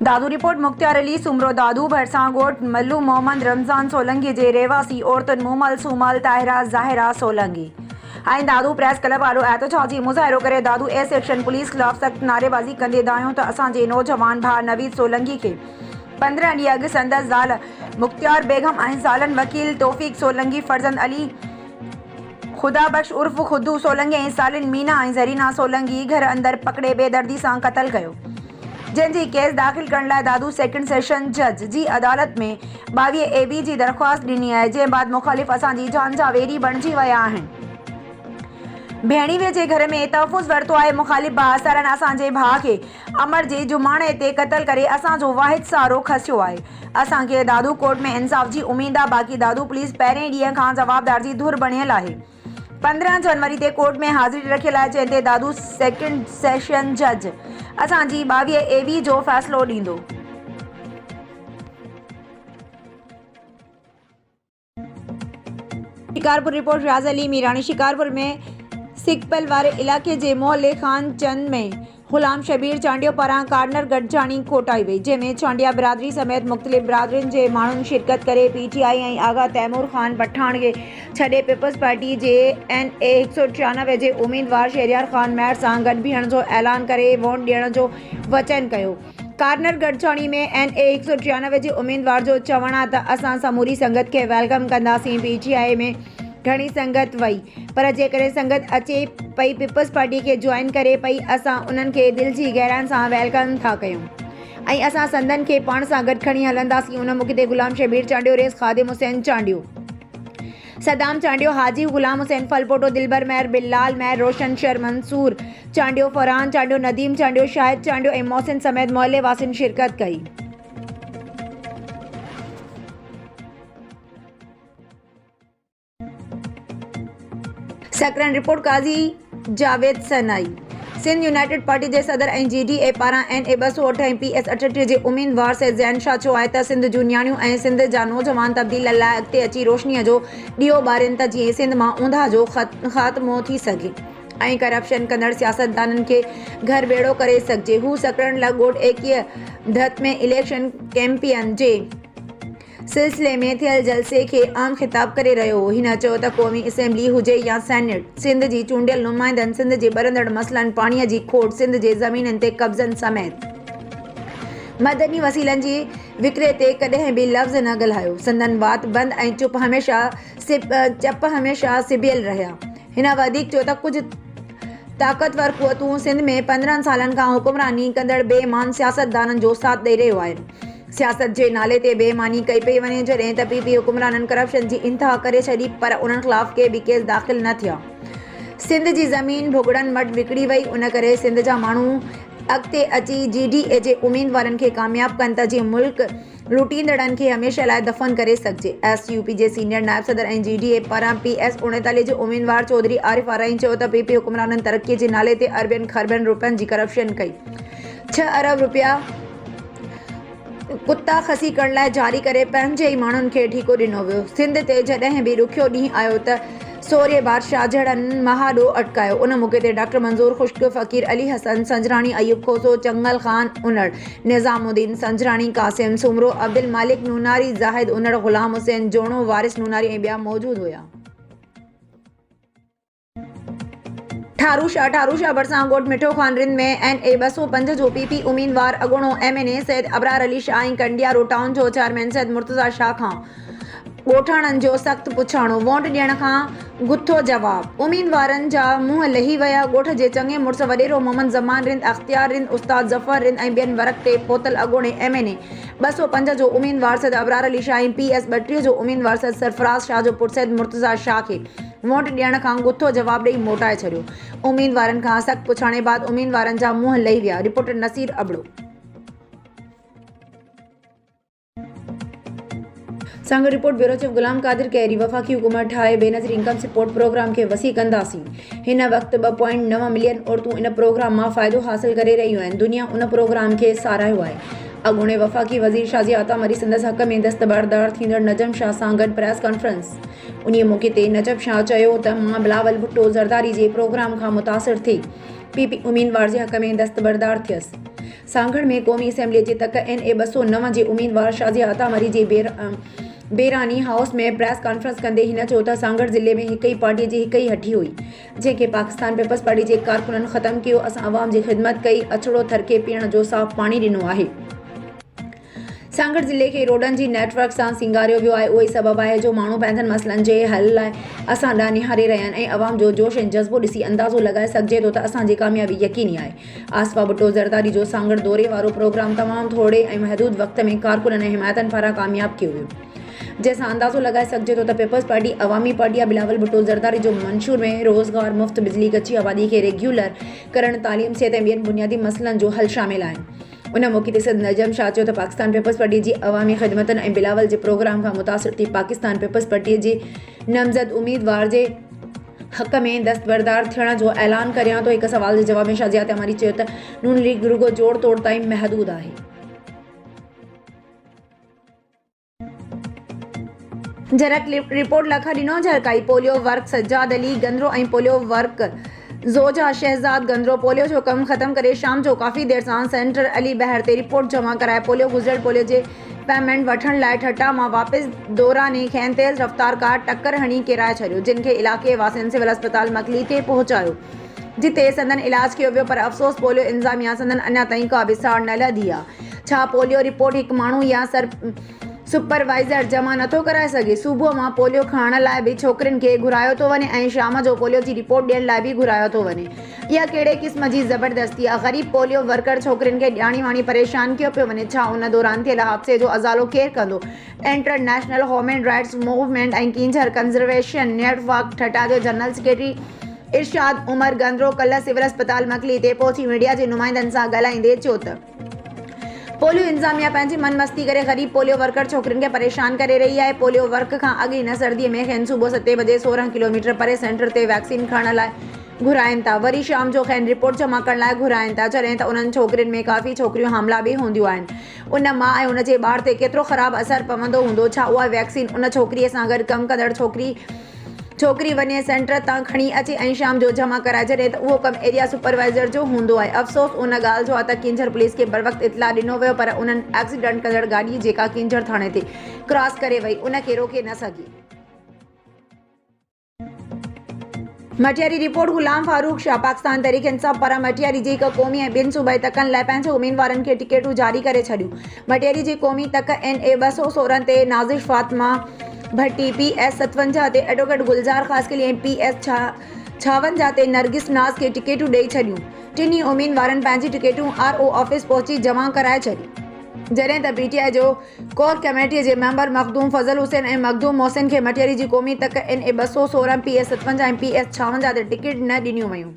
दादू report Mukhtiar Ali Soomro दादू भरसां गोट मल्लू मोहम्मद रमज़ान सोलंगी जे रेवासी औरतुन मुमल सूमल ताहिरा ज़ाहिरा सोलंगी ऐं दादू प्रेस क्लब वारो एहतजाजी मुज़ाहिरो करे दादू ए सेक्शन पुलिस खिलाफ़ सख़्त नारेबाज़ी कंदे दायूं त असांजे नौजवान भाउ नवीद सोलंगी खे 15 ॾींहं अॻु संदसि ज़ाल मुख्तियार बेगम ऐं ज़ालन वकील तौफ़ीक़ सोलंगी फर्ज़ंद अली खुदा बख्श उर्फ़ खुदू सोलंगी ऐं सालिन मीना ऐं ज़रीना सोलंगी घर अंदर पकड़े बेदर्दी सां क़त्ल कयो, जंहिंजी केस दाख़िल करण लाइ दादू सेकंड सेशन जज जी अदालत में 22 AB जी दरख़्वास्त ॾिनी आहे, जंहिं बाद मुख़ालिफ़ असांजी जान जा वेरी बणिजी विया आहिनि। भेणीवे जे घर में तहफ़ुज़ वरितो आहे। मुख़ालिफ़ बासरन असांजे भाउ खे अमर जे जुमाणे ते क़त्ल करे असांजो वाहिद सहारो खसियो आहे। असांखे दादू कोर्ट में इंसाफ़ जी उमेद आहे। बाक़ी दादू पुलिस पहिरें ॾींहं खां जवाबदार जी धुर बणियल आहे। 15 जनवरी ते कोर्ट में हाज़िरी रखियल आहे, जंहिं ते दादू सेकंड सेशन जज असांजी 22 AB जो फ़ैसिलो ॾींदो। शिकारपुर रिपोर्ट रियाज़ अली मीरानी। शिकारपुर में सिकपल वारे इलाके जे मोहल्ले खान चंद में गुलाम शबीर चांडियो पारां कार्नर गॾिजाणी कोटाई वई, जंहिंमें चांडिया बिरादरी समेत मुख़्तलिफ़ बिरादरियुनि जे माण्हुनि शिरकत करे PTI ऐं आगा तैमूर ख़ान पठान खे छॾे पीपल्स पार्टी जे NA 193 जे उम्मीदवार शहरियार ख़ान मैर सां गॾु बीहण जो ऐलान करे वोट ॾियण जो वचन कयो। कार्नर गॾिजाणी में NA 193 जे उम्मीदवार जो चवणु आहे त असां समूरी संगत खे वेलकम कंदासीं। PTI में घणी संगत वई, पर जेकॾहिं संगत अचे पई पीपल्स पार्टी खे ज्वाइन करे पई, असां उन्हनि खे दिलि जी गहराइनि सां वेलकम था कयूं ऐं असां संदनि खे पाण सां गॾु खणी हलंदासीं। उन मौक़े ते गुलाम शबीर चांडियो, रेस ख़ादिम हुसैन चांडियो, सदाम चांडियो, हाजी गुलाम हुसैन फलपोटो, दिलबर महर, बिलाल महर, रोशन शर, मंसूर चांडियो, फरहान चांडियो, नदीम चांडियो, शाहिद चांडियो ऐं मोहसिन समेत मोहल्ले वासियुनि शिरकत कई। सकरन रिपोर्ट काज़ी जावेद सनाई। सिंध यूनाइटेड पार्टी जे सदर ऐं GDA पारां NA 208 ऐं PS 38 जे उम्मीदवार से ज़ैन शाह चयो आहे त सिंध जूं न्याणियूं ऐं सिंध जा नौजवान तब्दीली लाइ अॻिते अची रोशनीअ जो ॾीओ ॿारनि त जीअं सिंध मां ऊंधा जो ख़ात्मो थी सघे ऐं करप्शन कंदड़ सियासतदाननि खे घर बेड़ो करे सघिजे। हू सकरन लगोट एकीय धत में इलेक्शन कैंपेन जे सिलसिले में थियल जलसे खे आम ख़िताब करे रहियो हो। हिन चयो त क़ौमी असेंबली हुजे या सेनेट, सिंध जी चूंडियल नुमाइंदनि सिंध जे ॿरंदड़ मसइलनि, पाणीअ जी खोट, सिंध जे ज़मीननि ते कब्ज़नि समेत मदनी वसीलनि जी विकिरे ते कॾहिं बि लफ़्ज़ न ॻाल्हायो। संदन वात बंदि ऐं चप हमेशह सिबियल रहिया। हिन वधीक चयो त कुझु ताक़तवर क़ुवतूं सिंध में 15 सालनि खां हुकुमरानी कंदड़ बेईमान सियासतदाननि जो साथ ॾेई रहियो आहिनि। सियासत जे नाले ते बेईमानी कई पई वञे, जॾहिं त PP हुकुमराननि करप्शन जी इंतिहा करे छॾी, पर उन्हनि ख़िलाफ़ के बि केस दाख़िल न थिया। सिंध जी ज़मीन भुॻड़नि वटि विकिणी वई। उन करे सिंध जा माण्हू अॻिते अची GDA जे उम्मीदवारनि खे कामयाबु कनि त जीअं मुल्क लूटींदड़नि खे हमेशह लाइ दफ़न करे सघिजे। SUP जे सीनियर नायब सदर ऐं GDA पारां PS 39 जे उम्मीदवार चौधरी आरिफ आराई चयो त PP हुकुमराननि तरक़ीअ जे नाले ते अरबनि खरबनि रुपयनि जी करप्शन कई। 6 अरब रुपया कुत्ता खसी करण लाइ जारी करे पंहिंजे ई माण्हुनि खे ठीको ॾिनो वियो। सिंध ते जॾहिं बि ॾुखियो ॾींहुं आयो त सोरे बादशाह जड़नि महाॾो अटकायो। उन मौक़े ते डॉक्टर मंज़ूर ख़ुश्क, फ़कीर अली हसन संजराणी, अयूब खोसो, चंगल ख़ान उनड़, निज़ामुद्दीन संजराणी, कासिम सुमरो, अब्दुल मालिक नूनारी, ज़ाहिद उनड़, गुलाम हुसैन जोणो, वारिस नूनारी ऐं ॿिया मौजूदु हुया। ठारूशाह भरसां गोट मिठो खान रिंद में NA 205 जो PP उम्मीदवार अॻूणो MNA सैयद अबरार अली शाह ऐं कंडियारो टाउन जो चेयरमैन सैयद मुर्तज़ा शाह खां ॻोठाणनि जो सख़्तु पुछाणो, वोट ॾियण खां गुथो जवाब। उम्मीदवारनि जा मुंहं लही विया। ॻोठ जे चङे मुड़ुस वॾेरो मोहम्मद ज़मान रिंद, अख़्तियार रिंद, उस्ताद ज़फ़र रिंद ऐं ॿियनि वरक़ ते पहुतल अॻूणे MNA 205 जो उम्मीदवार सैयद अबरार अली शाह ऐं PS 32 जो उम्मीदवार सैयद सरफराज़ शाह जो पुटु सैयद मुर्तज़ा शाह खे वोट ॾियण खां गुथो जवाब ॾेई मोटाए छॾियो। उम्मीदवारनि खां सख़्तु पुछाणे बाद उम्मीदवारनि जा मुंहं लही विया। रिपोर्टर नसीर अबड़ो। संग report bureau chief Ghulam Qadir कैरी। वफ़ाक़ी हुकूमत ठाहे बेनज़ीर इनकम सपोर्ट प्रोग्राम खे वसी कंदासीं। हिन वक़्तु 2.9 मिलियन औरतूं इन प्रोग्राम मां फ़ाइदो हासिल करे रहियूं आहिनि। दुनिया उन प्रोग्राम खे साराहियो आहे। अॻूणे वफ़ाक़ी वज़ीर शाज़ी आता मरी संदसि हक़ में दस्तबरदार थींदड़ नजम शाह सां गॾु प्रेस कॉन्फ्रेंस। उन्हीअ मौक़े ते नजम शाह चयो त मां बिलावल भुट्टो ज़रदारी जे प्रोग्राम खां मुतासिर थी PP उम्मीदवार जे हक़ में दस्तबरदार थियसि। सांगड़ में क़ौमी असेंबली जे तक NA 209 जे उम्मीदवार शाज़िया अतामरी जे बेरानी हाउस में प्रेस कॉन्फ्रेंस कंदे हिन चयो त सांगड़ ज़िले में हिक ई पार्टी जी हिक ई हठी हुई जंहिंखे पाकिस्तान पीपल्स पार्टी जे कारकुननि ख़त्म कयो। असां अवाम जी ख़िदमत कई, अछड़ो थरके पीअण जो साफ़ पानी ॾिनो आहे। सांगड़ ज़िले खे रोडनि जी नेटवर्क सां सिंगारियो वियो आहे। उहो ई सबबु आहे जो माण्हू पंहिंजनि मसइलनि जे हल लाइ असां ॾांहुं निहारे रहिया आहिनि ऐं अवाम जो जोश ऐं जज़्बो ॾिसी अंदाज़ो लॻाए सघिजे थो त असांजी कामयाबी यकीनी आहे। आसिफा भुट्टो ज़रदारी जो सांगड़ दौरे वारो प्रोग्राम तमामु थोरे ऐं महदूद वक़्त में कारकुननि ऐं हिमायतनि पारां कामयाबु कयो वियो, जंहिंसां अंदाज़ो लॻाए सघिजे थो त पीपल्स पार्टी अवामी पार्टी आहे। बिलावल भुट्टो ज़रदारी जो मंशूर में रोज़गार, मुफ़्त बिजली, कच्ची आबादी खे रेग्यूलर करणु, तालीम, सिहत ऐं ॿियनि बुनियादी मसइलनि जो हल शामिल आहिनि। उन मौक़े ते सद नजम शाह चयो त पाकिस्तान पीपल्स पार्टी जी अवामी ख़िदमतनि ऐं बिलावल जे प्रोग्राम खां मुतासिर थी पाकिस्तान पीपल्स पार्टी जे नामज़द उम्मीदवार जे हक़ में दस्तबरदार थियण जो ऐलान करियां थो। हिक सवाल जे जवाब में शाज़िया अतामरी चयो त नून लीग रुगो जोड़ तोड़ ताईं महदूद आहे। जरक रिपोर्ट लखा ॾिनो झरकाई पोलियो वर्क सज्जाद अली गंदरो ऐं पोलियो वर्क ज़ोजा शहज़ाद गंदरो पोलियो जो कमु ख़त्म करे शाम जो काफ़ी देर सां सेंटर अली बहर ते रिपोर्ट जमा कराए पोलियो गुज़िरियल पोलियो जे पेमेंट वठण लाइ ठटा मां वापसि दौराने खेनि तेज़ रफ़्तार कार टक्कर हणी किराए छॾियो, जिन खे इलाइक़े वासियुनि सिविल अस्पताल मकली ते पहुचायो, जिते संदन इलाज कयो वियो। पर अफ़सोस पोलियो इंतज़ामिया संदन अञा ताईं का बि साड़ न लधी आहे। छा पोलियो रिपोर्ट हिकु माण्हू या सुपरवाइज़र जमा नथो कराए सघे? सुबुह मां पोलियो खणण लाइ बि छोकिरियुनि खे घुरायो थो वञे ऐं शाम जो पोलियो जी रिपोर्ट ॾियण लाइ बि घुरायो थो वञे। इहा कहिड़े क़िस्म जी ज़बरदस्ती आहे? ग़रीब पोलियो वर्कर छोकिरियुनि खे ॼाणी वाणी परेशान कयो पियो वञे। छा उन दौरान थियल हादसे जो अज़ालो केरु कंदो? इंटरनेशनल ह्यूमन राइट्स मूवमेंट ऐं किंझर कंज़र्वेशन नेटवर्क ठटा जो जनरल सेक्रेटरी इरशाद उमर गंदरो कल्ह सिविल अस्पताल मकली ते पहुची मीडिया जे नुमाइंदनि सां ॻाल्हाईंदे चयो त पोलियो इंतज़ामिया पंहिंजी मनमस्ती करे ग़रीब पोलियो वर्कर छोकिरियुनि खे परेशान करे रही आहे। पोलियो वर्क खां अॻु हिन सर्दीअ में खेनि सुबुह 7 बजे 16 किलोमीटर परे सेंटर ते वैक्सीन खणण लाइ घुराइनि था, वरी शाम जो खेनि रिपोर्ट जमा करण लाइ घुराइनि था, जॾहिं त उन्हनि छोकिरियुनि में काफ़ी छोकिरियूं हामला बि हूंदियूं आहिनि। उन माउ ऐं उन जे ॿार ते केतिरो ख़राबु असरु पवंदो हूंदो? छा उहा वैक्सीन उन छोकिरीअ सां गॾु कमु कंदड़ छोकिरी वञे सेंटर तां खणी अचे ऐं शाम जो जमा कराए, जॾहिं त उहो कमु एरिया सुपरवाइज़र जो हूंदो आहे। अफ़सोस उन ॻाल्हि जो आहे त किंझर पुलिस खे बर वक़्तु इतला ॾिनो वियो, पर उन्हनि एक्सीडेंट कंदड़ गाॾी जेका किंझर थाणे ते क्रॉस करे वई उन खे रोके न सघी। मटियारी रिपोर्ट गुलाम फारूक शाह पाकिस्तान तहरीक इंसाफ़ पारां मटियारी जे हिक क़ौमी ऐं ॿियनि सूबाई तकनि लाइ पंहिंजे उम्मीदवारनि खे टिकेटूं जारी करे छॾियूं। मटियारी जे क़ौमी तक NA 216 ते नाज़िश फातिमा भट्टी, PS 57 ते एडवोकेट गुलज़ार ख़ासकली ऐं PS 56 ते नरगिस नाज़ खे टिकेटूं ॾेई छॾियूं। टिनी उम्मीदवारनि पंहिंजी टिकेटूं RO ऑफिस पहुची जमा कराए छॾी, जॾहिं त PTI जो कोर कमेटीअ जे मेंबर मखदूम फज़ल हुसैन ऐं मखदूम मोहसिन खे मटियारी जी क़ौमी तक NA 216 PS 57 ऐं PS 56 ते टिकट न ॾिनियूं वयूं।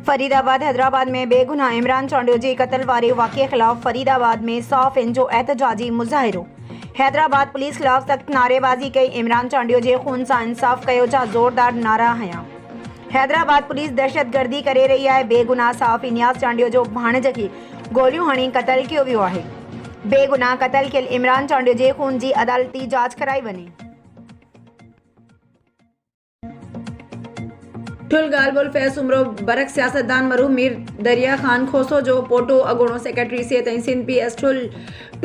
फरीदाबाद हैदराबाद में बेगुनाह इमरान चांडियो जे क़त्ल वारे वाक़े ख़िलाफ़ फरीदाबाद में साफ़िन जो एहतजाजी मुज़ाहिरो। हैदराबाद पुलिस ख़िलाफ़ सख़्त नारेबाज़ी कई, इमरान चांडियो जे खून सां इंसाफ़ कयो जा ज़ोरदार नारा हंया। हैदराबाद पुलिस दहशतगर्दी करे रही आहे। बेगुनाह साफ़ी नियाज़ चांडियो जो भाणेज खे गोलियूं हणी क़त्ल कयो वियो आहे। बेगुनाह क़त्ल थियल इमरान चांडियो जे खून जी अदालती जांच कराई वञे। ठुल गालबोल फैज़ उमरो बरक सियासतदान मरहूम मीर दरिया खान खोसो जो पोटो अगोणो सेक्रेटरी सिहत ऐं सिंध PS ठुल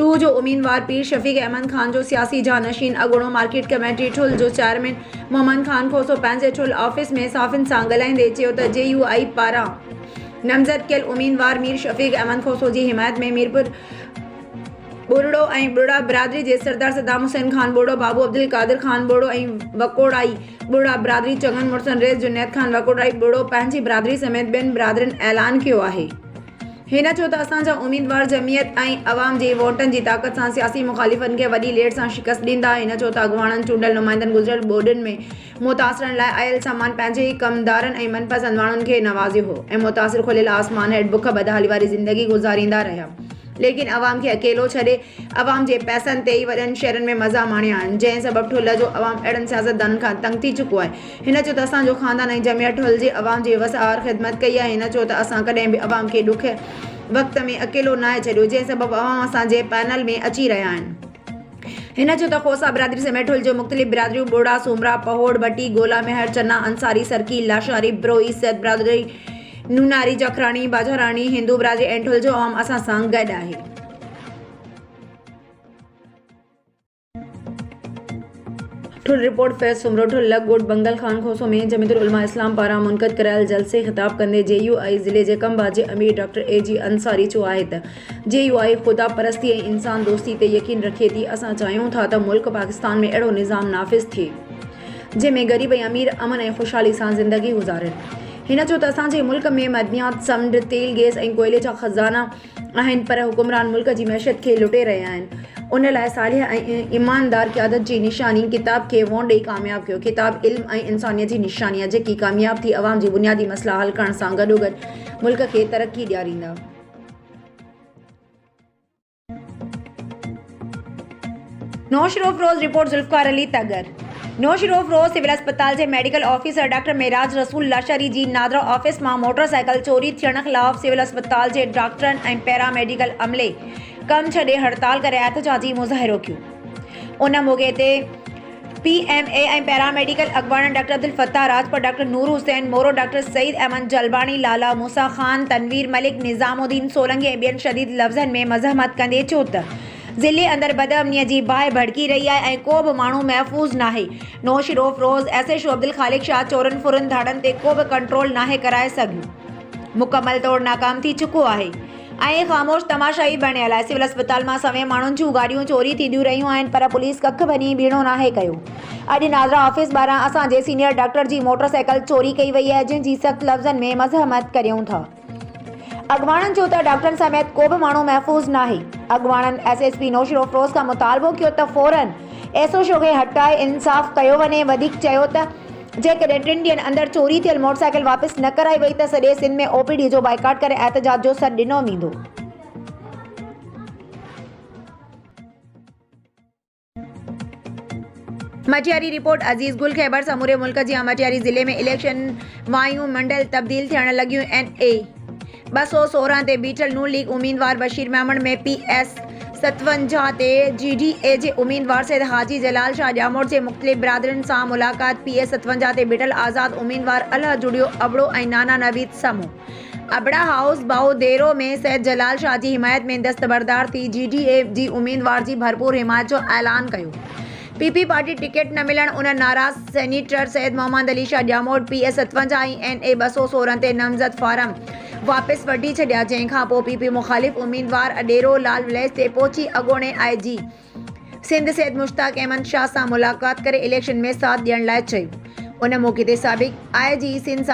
2 जो उम्मीदवार पीर शफ़ीक अहमद खान जो सियासी जानशीन अगोणो मार्केट कमेटी ठुल जो चेयरमैन मोहम्मद खान खोसो पंहिंजे ठुल ऑफिस में साफ़िन सां ॻाल्हाईंदे चयो त JUI पारां नामज़द कयल उम्मीदवार मीर शफ़ीक अहमद खोसो जी हिमायत में मीरपुर बुरड़ो ऐं बुड़ा बिरादरी जे सरदार सदाम हुसैन खान बुड़ो, बाबू अब्दुल कादिर खान बुड़ो ऐं वकोड़ाई बुड़ा बिरादरी चङनि मुड़सनि रेस जुनैद खान वकोड़ाई बुड़ो पंहिंजी बिरादरी समेत ॿियनि बिरादरनि ऐलान कयो आहे। हिन चयो त असांजा उम्मीदवार जमीयत ऐं अवाम जे वोटनि जी ताक़त सां सियासी मुख़ालिफ़नि खे वॾी लेट सां शिकस्त ॾींदा। हिन चयो त अॻुवाणनि चूंडियल नुमाइंदनि गुज़िरियल बोर्डनि में मुतासिरनि लाइ आयल सामान पंहिंजे ई कमदारनि ऐं मनपसंद माण्हुनि खे नवाज़ियो हो ऐं मुतासिर खुलियल आसमान हेठि बुख बदहाली वारी ज़िंदगी गुज़ारींदा रहिया, लेकिन अवाम खे अकेलो छॾे अवाम जे पैसनि ते ई वॾनि शहरनि में मज़ा माणिया आहिनि, जंहिं सबबु ठुल जो अवाम अहिड़नि सियासतदाननि खां तंग थी चुको आहे। हिन चयो त असांजो ख़ानदान ऐं जमियत ठुल जे अवाम जे वसार ख़िदमत कई आहे। हिन चयो त असां कॾहिं बि अवाम खे ॾुख वक़्त में अकेलो न छॾियो, जंहिं सबबु अवाम असांजे पैनल में अची रहिया आहिनि। हिन जो त खोसा बिरादरी समेत हुल मुख़्तलिफ़ बिरादरियों बोड़ा सोमरा पहोड़ भट्टी गोला मेहर चन्ना अंसारी सरकी लाशारी ब्रोई सैद बिरादरी नूनारी जखरानी बाजारानी हिंदू बिरादरी ऐं ठुल जो आवाम असां सां गॾु आहे। ठुल रिपोर्ट फैज़ सुमरो ठुल लॻोट बंगल खान खोसो में जमीयतुल उलमा इस्लाम पारां मुनक़द करायल जलसे ख़िताब कंदे JUI ज़िले जे कमबाज जे अमीर डॉक्टर AG अंसारी चयो आहे त JUI ख़ुदा परस्ती ऐं इंसान दोस्ती ते यकीन रखे थी। असां चाहियूं था त मुल्क पाकिस्तान में अहिड़ो निज़ाम नाफ़िज़ थिए जंहिंमें ग़रीब ऐं अमीर अमन ऐं ख़ुशहाली सां ज़िंदगी गुज़ारनि। हिन चयो त असांजे मुल्क में मदनियात समुंड तेल गैस ऐं कोयले जा ख़ज़ाना आहिनि पर हुकुमरान मुल्क जी मैशत खे लुटे रहिया आहिनि। उन लाइ सालिह ऐं ईमानदार क़यादत जी निशानी किताब खे वोन ॾेई कामयाब कयो। किताब इल्म ऐं इंसानियत जी निशानी आहे जेकी कामयाब थी अवाम जी बुनियादी मसला हल करण सां गॾोगॾु मुल्क खे तरक्की ॾियारींदा। नौशरोफ रोज़ रिपोर्ट ज़ुल्फ़कार अली तगर। नौशरोफ रोज़ सिविल अस्पताल जे मेडिकल ऑफिसर डॉक्टर मेराज रसूल लाशारी जी नादरा ऑफिस मां मोटरसाइकिल चोरी थियण ख़िलाफ़ सिविल अस्पताल जे डॉक्टरनि ऐं पैरामेडिकल अमले कम छॾे हड़ताल करे एहतजाजी मुज़ाहिरो कयो। उन मौक़े ते PMA ऐं पैरामेडिकल अॻवान doctor Abdul Fattah Rajpat doctor Noor Hussain Moro doctor Saeed Ahmed Jalbani Lala Musa Khan Tanveer Malik Nizamuddin Solanki ऐं ॿियनि शदीद लफ़्ज़नि में मज़ाहमत कंदे चयो त ज़िले अंदरि बदअमनीअ जी बाहि भड़की रही आहे ऐं को बि माण्हू महफ़ूज़ नाहे। नौशरोफ रोज़ SHO अब्दुल ख़ालिक शाह चोरनि फुरनि धाड़नि ते को बि कंट्रोल नाहे कराए सघियो। मुकमल तौरु नाकाम थी चुको आहे ऐं ख़ामोश तमाशाई बणियल आहे। सिविल अस्पताल मां सवें माण्हुनि जूं गाॾियूं चोरी थींदियूं रहियूं आहिनि पर पुलिस कख बनी बीणो नाहे कयो। अॼु नाज़रा ऑफिस ॿाहिरां असांजे सीनियर डॉक्टर जी मोटरसाइकिल चोरी कई वई आहे जंहिंजी सख़्त लफ़्ज़नि में मज़ाहमत करियूं था। अॻवाननि चयो त डॉक्टरनि समेत को बि माण्हू महफ़ूज़ नाहे। अॻवाननि SSP नौशरोफ रोज़ खां मुतालबो कयो त फ़ौरन SHO खे हटाए इंसाफ़ कयो वञे। वधीक चयो त जेकॾहिं 3 ॾींहंनि अंदरि चोरी थियल मोटरसाइकिल वापसि न कराई वई त सॼे सिंध में OPD जो बाइकाट करे एहतजाज जो सॾु ॾिनो वेंदो। मटियारी रिपोर्ट अज़ीज़ गुल खैबर समूरे मुल्क जी मटियारी ज़िले में इलेक्शन वायूं मंडल तब्दील थियण लॻियूं। NA 216 ते बीठल नून लीग उम्मीदवार बशीर मेमण में PS 57 ते GDA जे उम्मीदवार सैद हाजी जलाल शाह ॼामोड़ जे मुख़्तलिफ़ बिरादरियुनि सां मुलाक़ात। PS 57 ते बीठल आज़ाद उम्मीदवार अल्लाह जुड़ियो अबड़ो ऐं नाना नवीद समूह अबड़ा हाउस बाउदेरो में सैद जलाल शाह जी हिमायत में दस्तबरदार थी GDA जी उम्मीदवार जी भरपूर हिमायत जो ऐलान कयो। PP पार्टी टिकट न मिलण उन नाराज़ सेनेटर सैद मोहम्मद अली शाह ॼामोड़ PS 57 ऐं NA 216 ते नामज़द फारम वापसि वठी छॾिया जंहिंखां पोइ PP मुख़ालिफ़ उम्मीदवार अडेरो लाल विलेज ते पहुची अॻोणे IG सिंध सैद मुश्ताक अहमद शाह सां मुलाक़ात करे इलेक्शन में साथ ॾियण लाइ चयो। उन मौक़े ते साबिक़ IG सिंध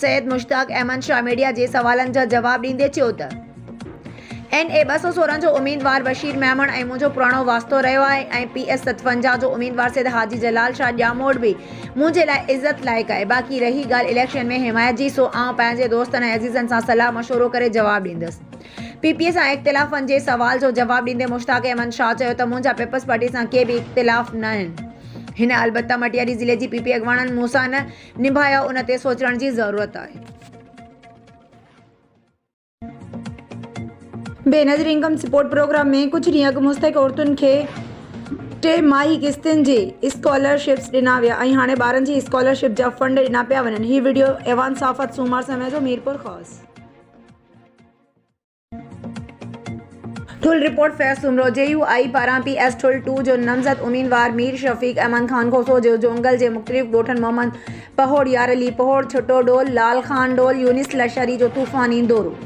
सैद मुश्ताक अहमद शाह मीडिया जे सवालनि जा जवाब ॾींदे चयो त NA 216 जो उम्मीदवार बशीर मेमण ऐं मुंहिंजो पुराणो वास्तो रहियो आहे ऐं PS 57 जो उम्मीदवार सैद हाजी जलाल शाह ॼामोड़ बि मुंहिंजे लाइ इज़त लाइक़ु आहे। बाक़ी रही ॻाल्हि इलेक्शन में हिमायत जी सो आउं पंहिंजे दोस्तनि ऐं अज़ीज़नि सां सलाह मशवरो करे जवाबु ॾींदुसि। PP सां इख़्तिलाफ़नि जे सवाल जो जवाबु ॾींदे मुश्ताक अहमद शाह चयो त मुंहिंजा पीपल्स पार्टी सां के बि इख़्तिलाफ़ न आहिनि। हिन अलबत्ता मटियारी ज़िले जी PP अॻवाननि मूंसां न निभाया उन ते सोचण जी ज़रूरत आहे। बेनज़ीर इनकम सपोर्ट प्रोग्राम में कुछ ॾींहं अॻु मुस्तहिक़ औरतुनि खे 3 माही किस्तुनि जे स्कॉलरशिप्स ॾिना विया ऐं हाणे ॿारनि जी स्कॉलरशिप जा फंड ॾिना पिया वञनि। हीउ वीडियो एवान साफ़त सूमार समय जो मीरपुर ख़ासि। ठुल रिपोर्ट फैज़ सुमरो JUI पारां PS ठुल 2 जो नामज़द उम्मीदवार मीर शफ़ीक अहमद खान खोसो जो जोंगल जे मुख़्तलिफ़ ॻोठनि मोहम्मद पहोड़ यार अली पहोड़ छुटो डोल लाल खान डोल यूनिस लशारी जो तूफ़ानी दौरो।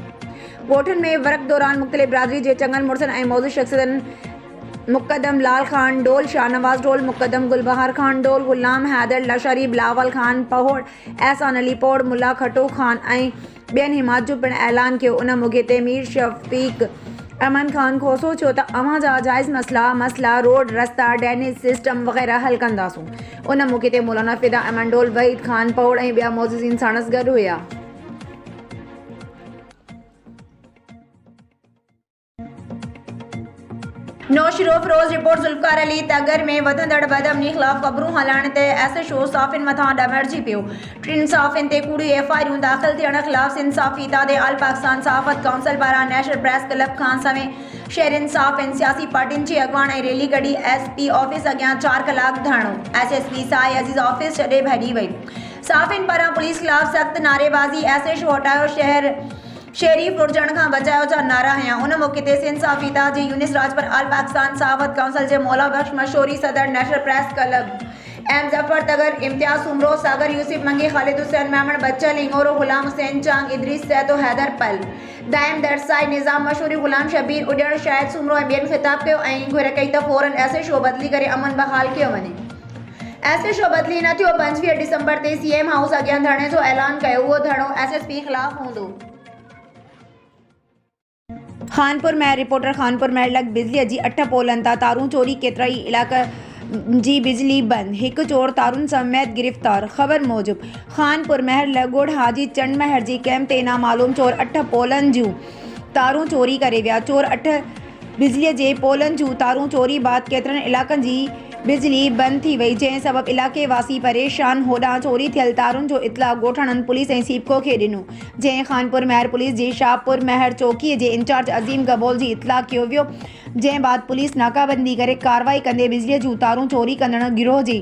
ॻोठनि में वर्क दौरान मुख़्तलिफ़ बिरादरी जे चङनि मुड़सनि ऐं मौजूद शख़्सियतनि मुक़दम लाल खान डोल शाहनवाज़ डोल मुक़दम गुलबहार खान डोल गुलाम हैदर लशारी बिलावल खान पहोड़ एहसान अली पहोड़ मुल्ला खटो खान ऐं ॿियनि हिमायत जो पिणु ऐलान कयो। उन मौक़े ते मीर शफ़ीक अहमद खान खोसो चयो त अव्हां जा जाइज़ मसला रोड रस्ता ड्रेनेज सिस्टम वग़ैरह हल कंदासूं। उन मौक़े ते मौलाना फ़िदा अहमद डोल वहीद खान पहोड़ ऐं ॿिया मौजूदीन साणस गॾु हुआ। नौशरोफ रोज़ रिपोर्ट ज़ुल्फ़कार अली तगर में वधंदड़ बदअमनी ख़िलाफ़ ख़बरूं हलाइण ते SHO साफ़िन मथां ॾमरजी पियो। 3 साफ़िन ते कूड़ियूं FIRूं दाख़िल थियण ख़िलाफ़ सिंध साफ़ी इत्तेहाद आल पाकिस्तान सहाफ़त काउंसिल पारां नेशनल प्रेस क्लब खां समेत शहर इंसाफ ऐं सियासी पार्टियुनि जी अॻवान ऐं रैली कढी SP ऑफिस अॻियां 4 कलाक धरणो। SSP साई अज़ीज़ ऑफिस छॾे भॼी वई। साफ़िन पारां पुलिस खिलाफ़ सख़्त नारेबाज़ी। ऐसे शो हटायो शहर शहरी फुरजण खां बचायो जा नारा हया। उन मौके ते सिंध साफ़ी ताज यूनिस राजपर आल पाकिस्तान सहावत काउंसिल जे मौला बख्श मशहूरी सदर national press club M Zafar Tagar Imtiaz Soomro सागर यूसुफ मंगी खालिद हुसैन मेमन बच्चल इंगोरो गुलाम हुसैन चांग इदरीस सैतो हैदर पल दाइम दरसाई निज़ाम मशहूरी गुलाम शबीर उजड़ शाहिद सुमरो ऐं ॿियनि ख़िताब कयो ऐं घुर कई त फ़ौरन ऐसे शो बदिली करे अमन बहाल कयो वञे। ऐसे शो बदिली न थियो। 25 डिसंबर ते CM हाउस अॻियां धरणे जो ऐलान कयो। उहो धरणो SSP ख़िलाफ़ हूंदो। खानपुर में रिपोर्टर खानपुर में लॻ बिजलीअ जी 8 पोलनि तां तारूं चोरी। केतिराई इलाइक़ा जी बिजली बंद। हिकु चोर तारुनि समेत गिरफ़्तार। ख़बर मूजिब खानपुर महर लगोड़ हाजी चंड महर जी कैंप ते नामालूम चोर 8 पोलनि जूं तारूं चोरी करे विया। चोर 8 बिजलीअ जे पोलनि जूं तारूं चोरी बाद केतिरनि इलाइक़नि जी बिजली बंद थी वई, जंहिं सबबि इलाइक़े वासी परेशान। होॾां चोरी थियल तारुनि जो इतला ॻोठाणनि पुलिस ऐं सीपको खे ॾिनो, जंहिं खानपुर महर पुलिस जी शाहपुर महर चौकीअ जे इंचार्ज अज़ीम गबोल जी इतला कयो वियो, जंहिं बाद पुलिस नाकाबंदी करे कार्रवाई कंदे बिजलीअ जूं तारूं चोरी कंदड़ गिरोह जे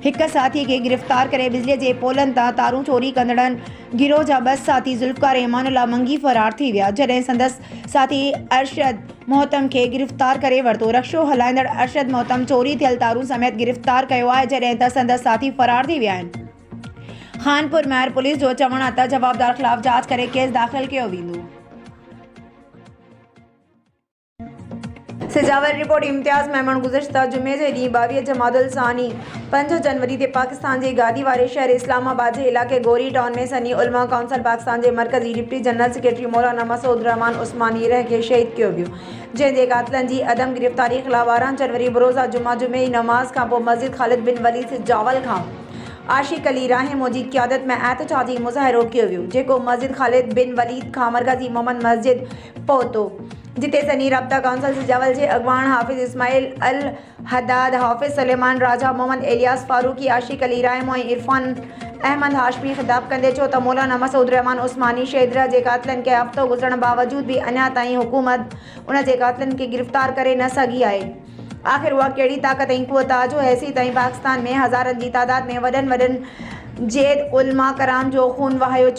हिकु साथीअ खे गिरफ़्तार करे बिजलीअ जे पोलनि तां तारूं चोरी कंदड़नि गिरोह जा 2 साथी ज़ुल्फ़कार ऐं इमानुल्लाह मंगी फ़रार थी विया, जॾहिं संदसि साथी अरशद मोहतम खे गिरफ़्तार करे वरितो। रक्शो हलाईंदड़ अरशद मोहतम चोरी थियल तारूं समेत गिरफ़्तार कयो आहे, जॾहिं त संदसि साथी फ़रार थी विया आहिनि। खानपुर महर पुलिस जो चवणु आहे त जवाबदार ख़िलाफ़ जांच करे केस दाख़िल कयो वेंदो। सिजावर रिपोर्ट इम्तियाज़ मेमन गुज़िश्ता जुमे जे ॾींहुं 22 जमादुल सानी 5 जनवरी ते पाकिस्तान जे गादी वारे शहर इस्लामाबाद जे इलाइक़े गोरी टाउन में सनी उलमा काउंसिल पाकिस्तान जे मरकज़ी डिप्टी जनरल सेक्रेटरी मौलाना मसूद रहमान उस्मानी रह खे शहीद कयो वियो, जंहिं जे क़ातिलनि जी अदम गिरफ़्तारी ख़िलाफ़ 12 जनवरी बरोज़ा जुमे नमाज़ खां पोइ मस्जिद ख़ालिद बिन वलीद जावल खां आशिक अली राहिमो जी क़ियादत में एहतजाजी मुज़ाहिरो कयो वियो, जेको मस्जिद ख़ालिद बिन वलीद खां मरकज़ी मोहम्मद मस्जिद पहुतो, जिते सनी राब्ता काउंसिल सिजावल जे अॻवान हाफ़िज़ इस्माइल अल हदाद, हाफ़िज़ सलेमान राजा, मोहम्मद इलियास फारूकी, आशिक अली राहिमो ऐं इरफान अहमद हाशमी ख़िताब कंदे चयो त मौलाना मसूद रहमान उस्मानी शहीद जे क़ातिलनि खे हफ़्तो गुज़रण बावजूद भी अञा ताईं हुकूमत उन जे क़ातिलनि खे गिरफ़्तार करे न सघी आहे। आख़िर उहा कहिड़ी ताक़त ऐं क़ुवत आहे जो हेसी ताईं पाकिस्तान में हज़ारनि जी तादाद में वॾनि जेद उलमा कराम जो खून वहायो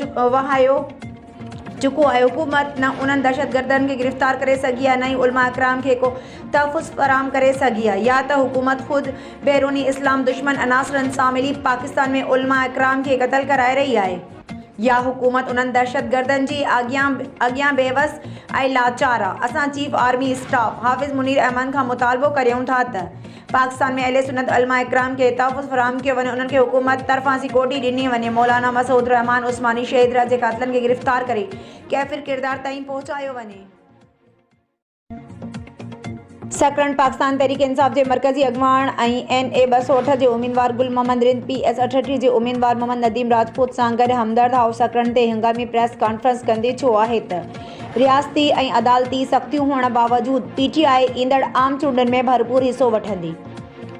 चुको आहे। हुकूमत न उन्हनि दहशतगर्दनि खे गिरफ़्तार करे सघी आहे, न ई उलमा इकराम खे को तहफ़ुज़ फ़राहम करे सघी आहे, या त हुकूमत ख़ुदि बैरूनी इस्लाम दुश्मन अनासरनि सां मिली पाकिस्तान में उलमा इकराम खे क़त्ल कराए रही आहे, या हुकूमत उन्हनि दहशतगर्दनि जी अॻियां बेवस ऐं लाचार आहे। असां चीफ आर्मी स्टाफ हाफ़िज़ मुनीर अहमद खां मुतालबो करियूं था त पाकिस्तान में अहले सुन्नत उलमा इकराम खे तहफ़ुज़ फ़राहम कयो वञे, उन्हनि खे हुकूमत तरफ़ां सिक्योरिटी ॾिनी वञे, मौलाना मसूद रहमान उस्मानी शहीद जे क़ातिलनि खे गिरफ़्तार करे कैफ़िर किरदार ताईं पहुचायो वञे। सकरन पाकिस्तान तहरीक इंसाफ जे मरकज़ी अॻवान ऐं NA 208 जे उम्मीदवार गुल मोहम्मद रिंद PS 38 जे उम्मीदवार मोहम्मद नदीम राजपूत सां गॾु हमदर्द हाउस सकरन ते हंगामी प्रेस कॉन्फ्रेंस कंदे चयो आहे त रियासती ऐं अदालती सख़्तियूं हुअण बावजूद PTI ईंदड़ आम चूंडनि में भरपूर हिसो वठंदी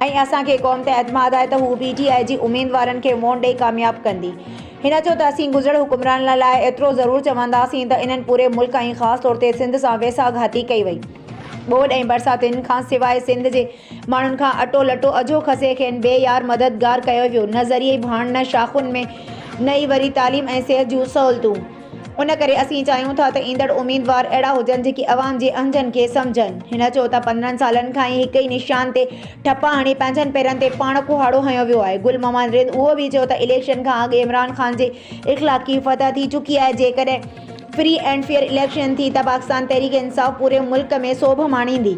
ऐं असांखे क़ौम ते एतमाद आहे त हू PTI जी उम्मीदवारनि खे वोट ॾेई कामयाब कंदी। हिन चयो त असीं गुज़िरियल हुक्मराननि लाइ एतिरो ज़रूरु चवंदासीं त इन्हनि पूरे मुल्क ऐं ख़ासि तौर ते सिंध सां वेसाघाती कई वई। ॿोॾि ऐं बरसातियुनि खां सवाइ सिंध जे माण्हुनि खां अटो लटो अझो खसे खेनि बेयार मददगार कयो वियो, न ज़रिए भाण न शाख़ुनि में नई वरी तालीम ऐं सिहत जूं सहूलियतूं। उन करे असीं चाहियूं था त ईंदड़ उम्मीदवार अहिड़ा हुजनि जेकी अवाम जे अंजनि खे सम्झनि। हिन चयो त 15 सालनि खां ई हिक ई निशान ते ठपा हणी पंहिंजनि पेरनि ते पाण कुहाड़ो हयो वियो आहे। गुल मोहम्मद रिंद उहो बि चयो त इलेक्शन खां अॻु इमरान ख़ान जे इख़्लाक़ी फतह थी चुकी आहे। जेकॾहिं फ्री एंड फेयर इलेक्शन थी त पाकिस्तान तहरीक इंसाफ पूरे मुल्क में सोभ माणींदी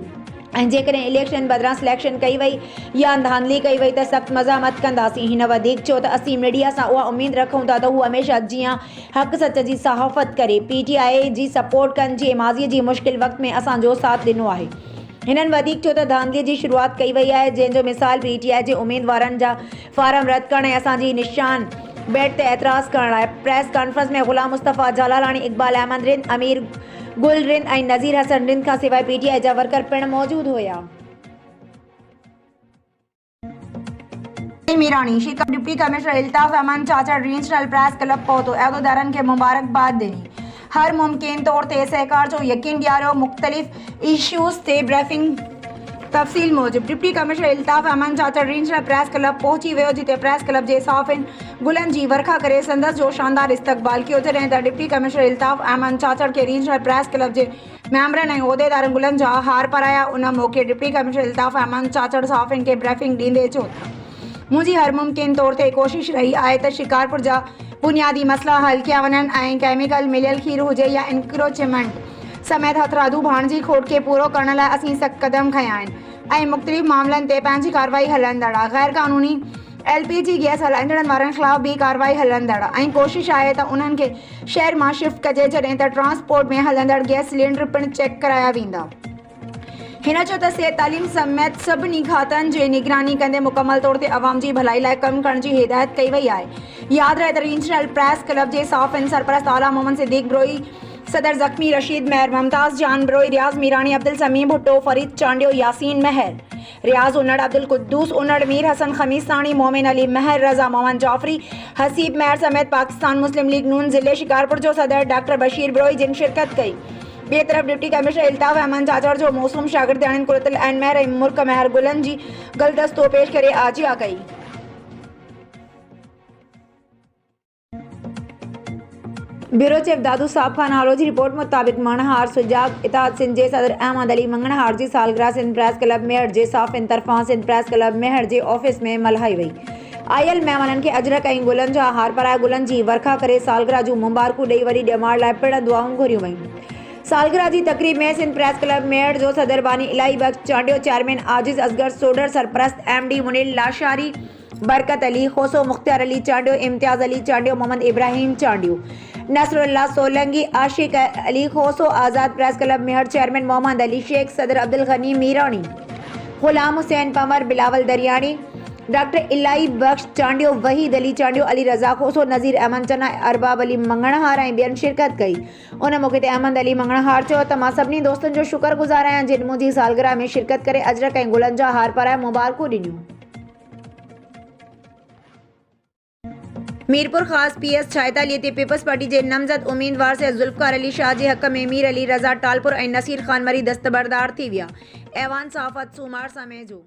ऐं जेकॾहिं इलेक्शन बदिरां सिलेक्शन कई वई या धांधली कई वई त सख़्तु मज़ामत कंदासीं। हिन वधीक चयो त असीं मीडिया सां उहा उमेद रखूं था त हू हमेशह जीअं हक़ सच जी सहाफ़त करे PTI जी सपोर्ट कनि, जीअं माज़ीअ जी मुश्किल वक़्त में असांजो साथ ॾिनो आहे। हिननि वधीक चयो त धांधलीअ जी शुरूआति कई वई आहे, जंहिंजो मिसाल PTI जे उम्मीदवारनि जा फारम रद्द करणु ऐं असांजी निशान बैट ते एतिराज़ करणु आहे। प्रेस कॉन्फ्रेंस में ग़ुलाम मुस्तफ़ा जलालानी, इक़बाल अहमद रिंद, अमीर गुल रिंद ऐं नज़ीर हसन रिंद खां सवाइ PTI जा वर्कर पिणु मौजूदु हुया। मीरानी शिकप डिप्टी कमिश्नर इल्ताफ़ अहमद चाचा रीजनल प्रेस क्लब पहुतो, अहदेदारनि खे मुबारकबाद ॾिनी। हर मुमकिन तौर ते सहकार जो यकीन ॾियारियो। मुख़्तलिफ़ इश्यूज़ ते ब्रीफिंग तफ़सील मूजिब deputy commissioner इल्ताफ़ Ahmad चाचड़ regional press club पहुची वियो, जिते प्रेस क्लब जे साफ़िन गुलनि जी वर्खा करे संदसि जो शानदार इस्तक़बाल कयो। जॾहिं त डिप्टी कमिश्नर इल्ताफ़ अहमद चाचड़ खे रीजनल प्रेस क्लब जे मेंबरनि ऐं उहिदेदारनि गुलनि जा हार पाराया। उन मौक़े डिप्टी कमिश्नर इल्ताफ़ अहमद चाचड़ साफ़िन खे ब्रीफिंग ॾींदे चयो त मुंहिंजी हर मुमकिन तौर ते कोशिश रही आहे त शिकारपुर जा बुनियादी मसला हल कया वञनि ऐं केमिकल मिलियल खीर हुजे या इंक्रोचमेंट समेत हथरादू भाणजी खोट खे पूरो करण लाइ असीं सख़्त क़दम खंया आहिनि ऐं मुख़्तलिफ़ मामलनि ते पंहिंजी कार्रवाई हलंदड़ आहे। गैर क़ानूनी LPG गैस हलाईंदड़नि वारनि ख़िलाफ़ भी कार्रवाई हलंदड़ ऐं कोशिश आहे त उन्हनि खे शहर मां शिफ्ट कजे, जॾहिं त ट्रांसपोर्ट में हलंदड़ गैस सिलेंडर पिणु चेक कराया वेंदा। हिन चयो त सिहत तालीम समेत सभिनी खातनि जी निगरानी कंदे मुकमल तौर ते अवाम जी भलाई लाइ कमु करण जी हिदायत कई वई आहे। यादि रहे त रीजनल प्रेस क्लब जे साफ़िन सरपरस्त आला मोहम्मद सिद्दीक़ ब्रोई, सदर ज़ख्मी रशीद महर, मुमताज़ जान ब्रोई, रियाज मीरानी, अब्दुल समीम भुट्टो, फरीद चांडियो, यासीन महर, रियाज उन्नड़, अब्दुल कुद्दूस उन्नड़, मीर हसन खमीसानी, मोमिन अली महर, रज़ा मोहम्मद जाफरी, हसीब महर समेत पाकिस्तान मुस्लिम लीग नून ज़िले शिकारपुर जो सदर डॉक्टर बशीर ब्रोई जिन शिरकत कई। ॿिए तरफ़ डिप्टी कमिश्नर इल्ताफ़ अहमद चाचड़ जो मौसूम शागिर्द यानी कुरतुल ऐन महर ऐं मुल्क महर गुलनि जी गुलदस्तो पेश करे आजिया कई। ब्यूरो चीफ दादू साहब खान हालो जी रिपोर्ट मुताबिक मंगणहार सुजाग इताद सिंध जे सदर अहमद अली मंगणहार जी सालगिरह सिंध प्रेस क्लब मेहर जे साफ़िन तरफ़ां सिंध प्रेस क्लब मेहर जे ऑफिस में मल्हाई वई। आयल महिमाननि खे अजरक ऐं गुलनि जा हार पाराए गुलनि जी वर्खा करे सालगिरह जूं मुबारकूं ॾेई वरी ॼमाइण लाइ पिणु दुआऊं घुरियूं वयूं। सालगिरह जी तक़रीब में सिंध प्रेस क्लब मेहर जो सदर बानी इलाही बख्श चांडियो, चेयरमैन आजिज़ असगर सोडर, सरपरस्त MD मुनीर लाशारी, बरकत अली खोसो, मुख्तियार अली चांडियो, इम्तियाज़ अली चांडियो, मोहम्मद इब्राहिम चांडियो, नसरुल्लाह सोलंगी, आशिक अली खोसो, आज़ाद प्रेस क्लब मेहर चेयरमैन मोहम्मद अली शेख, सदर अब्दुल गनी मीरानी, गुलाम हुसैन पंवर, बिलावल दरियानी, डॉक्टर इलाही बख्श चांडियो, वहीद अली चांडियो, अली रज़ा खोसो, नज़ीर अहमद चना, अरबाब अली मंगणहार ऐं ॿियनि शिरकत कई। उन मौक़े ते अहमद अली मंगणहार चयो त मां सभिनी दोस्तनि जो शुक्रगुज़ार आहियां जिन मुंहिंजी सालगिरह में शिरकत करे अजरक ऐं गुलनि जा हार पाराए मुबारकूं ॾिनियूं। मीरपुर ख़ास PS 46 ते पीपल्स पार्टी जे नामज़द उम्मीदवार से ज़ुल्फ़कार अली शाह जे हक़ में मीर अली रज़ा टालपुर ऐं नसीर ख़ान मरी दस्तबरदार थी विया। ऐवान सहाफ़त सूमार समय जो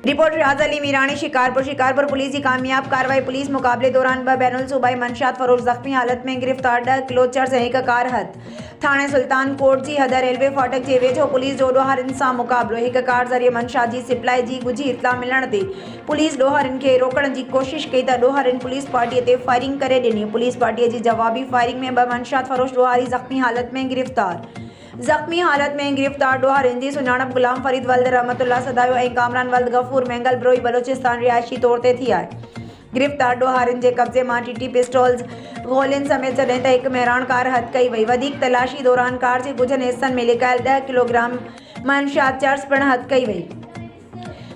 रिपोर्ट रियाज अली मीरानी शिकारपुर पुलिस की कामयाब कार्रवाई। पुलिस मुकाबले दौरान 2 बैनुल सूबाई मंशियात फरोश ज़ख्मी हालत में गिरफ्तार, 2 किलो चर्स ऐं 1 कार हथ। थाणे सुल्तान कोट जी हद रेलवे फाटक जे वेझो पुलिस जो ॾोहारिन सां मुक़ाबलो। 1 कार ज़रिए मंशियात जी सप्लाई जी ॻुझी इतला मिलण ते पुलिस ॾोहारिन खे रोकण जी कोशिश कई त ॾोहारिन पुलिस पार्टीअ ते फायरिंग करे ॾिनी। पुलिस पार्टीअ जी जवाबी फायरिंग में 2 मंशियात फरोश ॾोहारी ज़ख्मी हालत में गिरफ्तार ॾोहारिन जी सुञाणप गुलाम फरीद वल्द रहमतुल्लाह सदायो ऐं कामरान वल्द गफूर मेंगल ब्रोई बलोचिस्तान रिहायशी तौर ते थी आहे। गिरफ्तार ॾोहारिन जे कब्ज़े मां TT पिस्टल्स, गोलियुनि समेत जॾहिं त 1 मेहरान कार हथ कई वई। वधीक तलाशी दौरान कार जे कुझनि हिस्सनि में लिकायल 10 किलोग्राम मंशियात चर्स पिणु हथ कई वई।